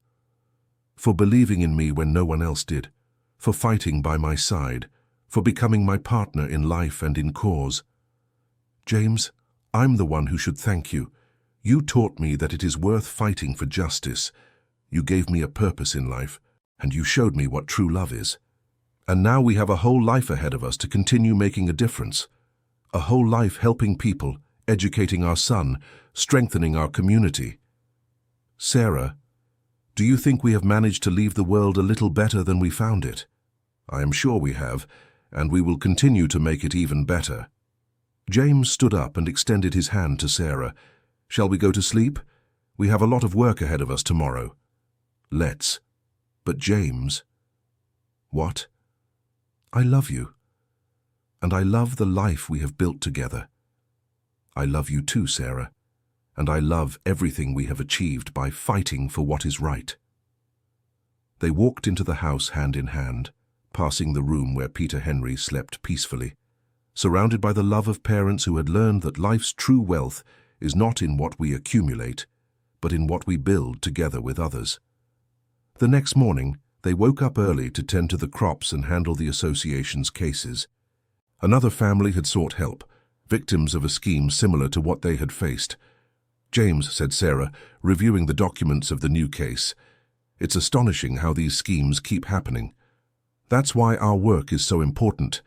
"For believing in me when no one else did, for fighting by my side, for becoming my partner in life and in cause." "James, I'm the one who should thank you. You taught me that it is worth fighting for justice. You gave me a purpose in life, and you showed me what true love is. And now we have a whole life ahead of us to continue making a difference. A whole life helping people, educating our son, strengthening our community. Sarah, do you think we have managed to leave the world a little better than we found it? I am sure we have, and we will continue to make it even better." James stood up and extended his hand to Sarah. "Shall we go to sleep? We have a lot of work ahead of us tomorrow." "Let's. But James..." "What?" "I love you. And I love the life we have built together. I love you too, Sarah. And I love everything we have achieved by fighting for what is right." They walked into the house hand in hand, passing the room where Peter Henry slept peacefully, surrounded by the love of parents who had learned that life's true wealth is not in what we accumulate, but in what we build together with others. The next morning, they woke up early to tend to the crops and handle the association's cases. Another family had sought help, victims of a scheme similar to what they had faced. "James," said Sarah, reviewing the documents of the new case, "it's astonishing how these schemes keep happening. That's why our work is so important.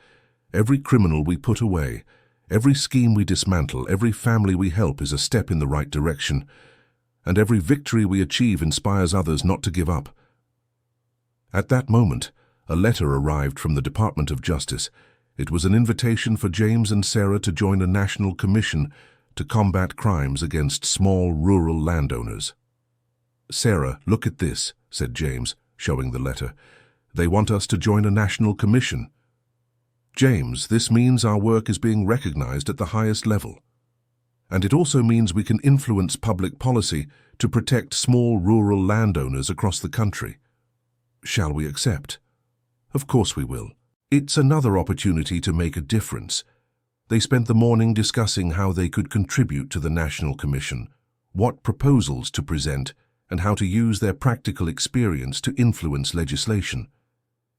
Every criminal we put away, every scheme we dismantle, every family we help is a step in the right direction, and every victory we achieve inspires others not to give up." At that moment, a letter arrived from the Department of Justice. It was an invitation for James and Sarah to join a national commission to combat crimes against small rural landowners. "Sarah, look at this," said James, showing the letter. "They want us to join a national commission." "James, this means our work is being recognized at the highest level. And it also means we can influence public policy to protect small rural landowners across the country. Shall we accept?" "Of course we will. It's another opportunity to make a difference." They spent the morning discussing how they could contribute to the National Commission, what proposals to present, and how to use their practical experience to influence legislation.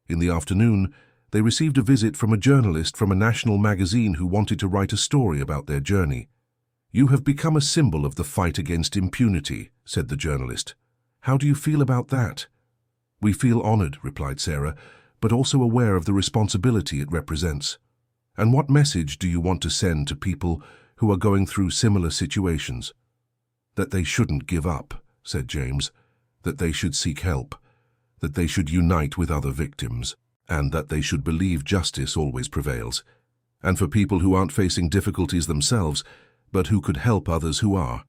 In the afternoon, they received a visit from a journalist from a national magazine who wanted to write a story about their journey. "You have become a symbol of the fight against impunity," said the journalist. "How do you feel about that?" "We feel honored," replied Sarah, "but also aware of the responsibility it represents." "And what message do you want to send to people who are going through similar situations?" "That they shouldn't give up," said James, "that they should seek help, that they should unite with other victims, and that they should believe justice always prevails. And for people who aren't facing difficulties themselves, but who could help others who are.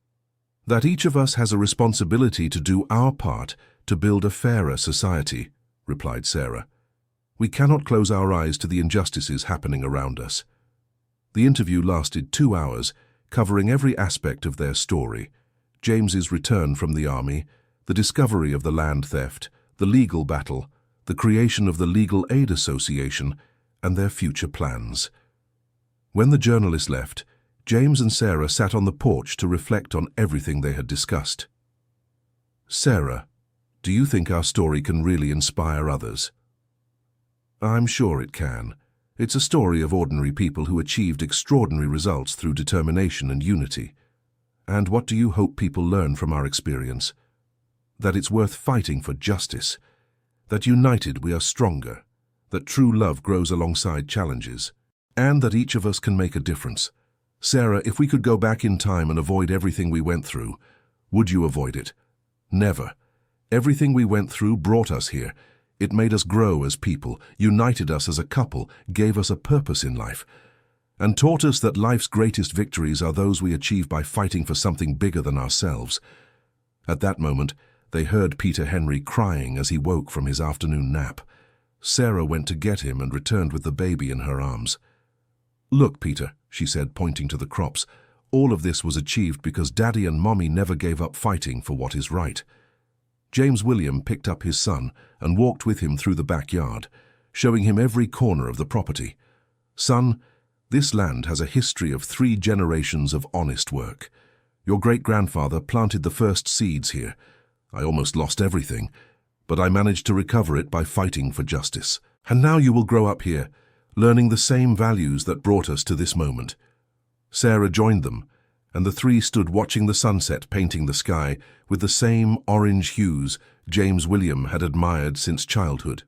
That each of us has a responsibility to do our part to build a fairer society," replied Sarah. "We cannot close our eyes to the injustices happening around us." The interview lasted 2 hours, covering every aspect of their story: James's return from the army, the discovery of the land theft, the legal battle, the creation of the Legal Aid Association, and their future plans. When the journalist left, James and Sarah sat on the porch to reflect on everything they had discussed. "Sarah, do you think our story can really inspire others?" "I'm sure it can. It's a story of ordinary people who achieved extraordinary results through determination and unity. And what do you hope people learn from our experience? That it's worth fighting for justice, that united we are stronger, that true love grows alongside challenges, and that each of us can make a difference. Sarah, if we could go back in time and avoid everything we went through, would you avoid it?" "Never. Everything we went through brought us here. It made us grow as people, united us as a couple, gave us a purpose in life, and taught us that life's greatest victories are those we achieve by fighting for something bigger than ourselves." At that moment, they heard Peter Henry crying as he woke from his afternoon nap. Sarah went to get him and returned with the baby in her arms. "Look, Peter," she said, pointing to the crops, "all of this was achieved because Daddy and Mommy never gave up fighting for what is right." James William picked up his son and walked with him through the backyard, showing him every corner of the property. "Son, this land has a history of 3 generations of honest work. Your great-grandfather planted the first seeds here. I almost lost everything, but I managed to recover it by fighting for justice. And now you will grow up here, learning the same values that brought us to this moment." Sarah joined them, and the 3 stood watching the sunset painting the sky with the same orange hues James William had admired since childhood.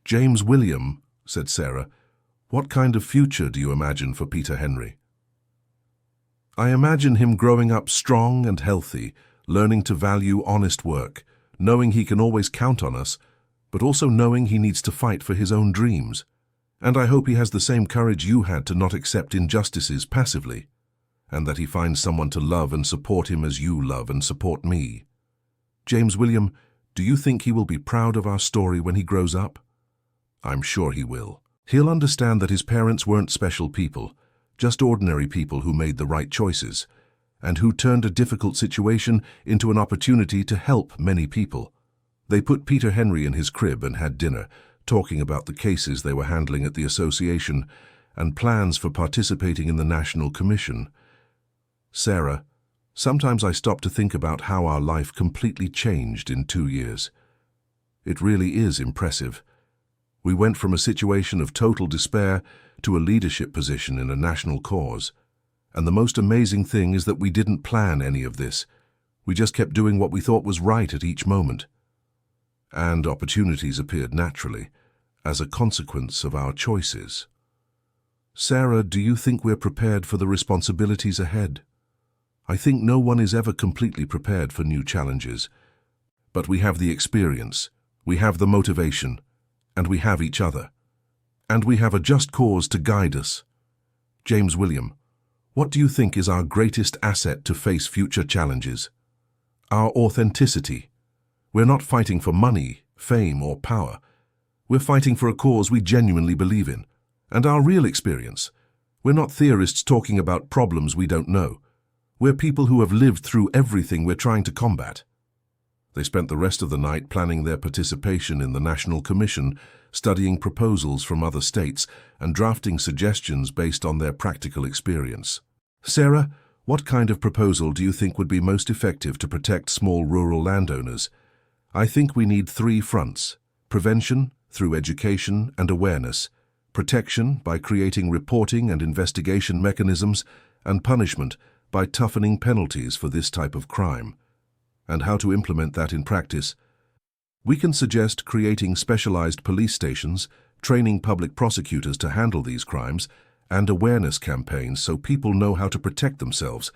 "James William," said Sarah, "what kind of future do you imagine for Peter Henry?" "I imagine him growing up strong and healthy, learning to value honest work, knowing he can always count on us, but also knowing he needs to fight for his own dreams. And I hope he has the same courage you had to not accept injustices passively, and that he finds someone to love and support him as you love and support me. James William, do you think he will be proud of our story when he grows up?" "I'm sure he will. He'll understand that his parents weren't special people, just ordinary people who made the right choices, and who turned a difficult situation into an opportunity to help many people." They put Peter Henry in his crib and had dinner, talking about the cases they were handling at the association and plans for participating in the National Commission. "Sarah, sometimes I stop to think about how our life completely changed in 2 years. It really is impressive. We went from a situation of total despair to a leadership position in a national cause. And the most amazing thing is that we didn't plan any of this. We just kept doing what we thought was right at each moment. And opportunities appeared naturally, as a consequence of our choices. Sarah, do you think we're prepared for the responsibilities ahead? I think no one is ever completely prepared for new challenges. But we have the experience, we have the motivation, and we have each other. And we have a just cause to guide us. James William, what do you think is our greatest asset to face future challenges? Our authenticity. We're not fighting for money, fame, or power. We're fighting for a cause we genuinely believe in. And our real experience. We're not theorists talking about problems we don't know. We're people who have lived through everything we're trying to combat. They spent the rest of the night planning their participation in the National Commission, studying proposals from other states, and drafting suggestions based on their practical experience. Sarah, what kind of proposal do you think would be most effective to protect small rural landowners? I think we need 3 fronts: prevention through education and awareness, protection by creating reporting and investigation mechanisms, and punishment by toughening penalties for this type of crime. And how to implement that in practice? We can suggest creating specialized police stations, training public prosecutors to handle these crimes, and awareness campaigns so people know how to protect themselves.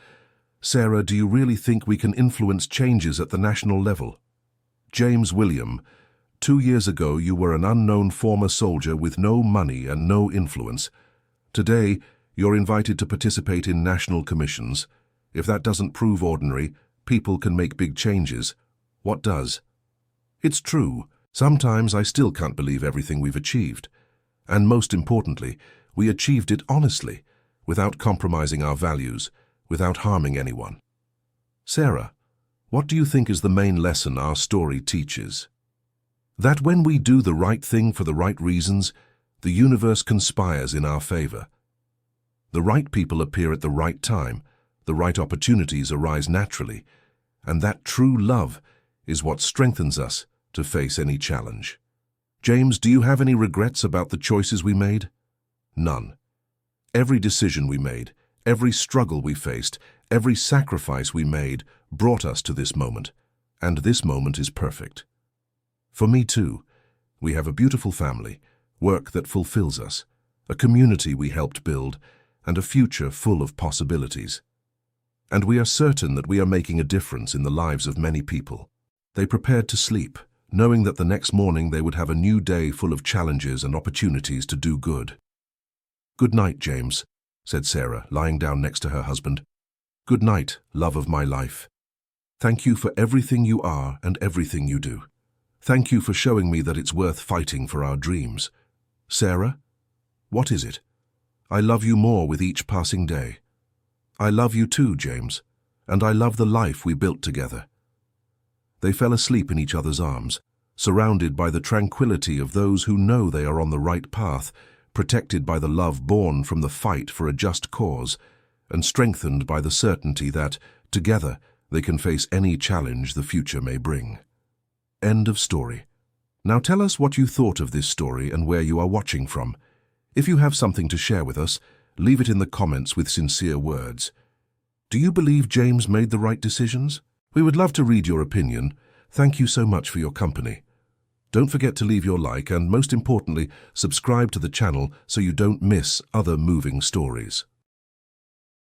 Sarah, do you really think we can influence changes at the national level? James William, 2 years ago you were an unknown former soldier with no money and no influence. Today, you're invited to participate in national commissions. If that doesn't prove ordinary, people can make big changes. What does? It's true. Sometimes I still can't believe everything we've achieved. And most importantly, we achieved it honestly, without compromising our values, without harming anyone. Sarah, what do you think is the main lesson our story teaches? That when we do the right thing for the right reasons, the universe conspires in our favor. The right people appear at the right time, the right opportunities arise naturally, and that true love is what strengthens us to face any challenge. James, do you have any regrets about the choices we made? None. Every decision we made, every struggle we faced, every sacrifice we made brought us to this moment, and this moment is perfect. For me too, we have a beautiful family, work that fulfills us, a community we helped build, and a future full of possibilities. And we are certain that we are making a difference in the lives of many people. They prepared to sleep, knowing that the next morning they would have a new day full of challenges and opportunities to do good. Good night, James, said Sarah, lying down next to her husband. Good night, love of my life. Thank you for everything you are and everything you do. Thank you for showing me that it's worth fighting for our dreams. Sarah, what is it? I love you more with each passing day. I love you too, James, and I love the life we built together. They fell asleep in each other's arms, surrounded by the tranquility of those who know they are on the right path, protected by the love born from the fight for a just cause, and strengthened by the certainty that, together, they can face any challenge the future may bring. End of story. Now tell us what you thought of this story and where you are watching from. If you have something to share with us, leave it in the comments with sincere words. Do you believe James made the right decisions? We would love to read your opinion. Thank you so much for your company. Don't forget to leave your like and, most importantly, subscribe to the channel so you don't miss other moving stories.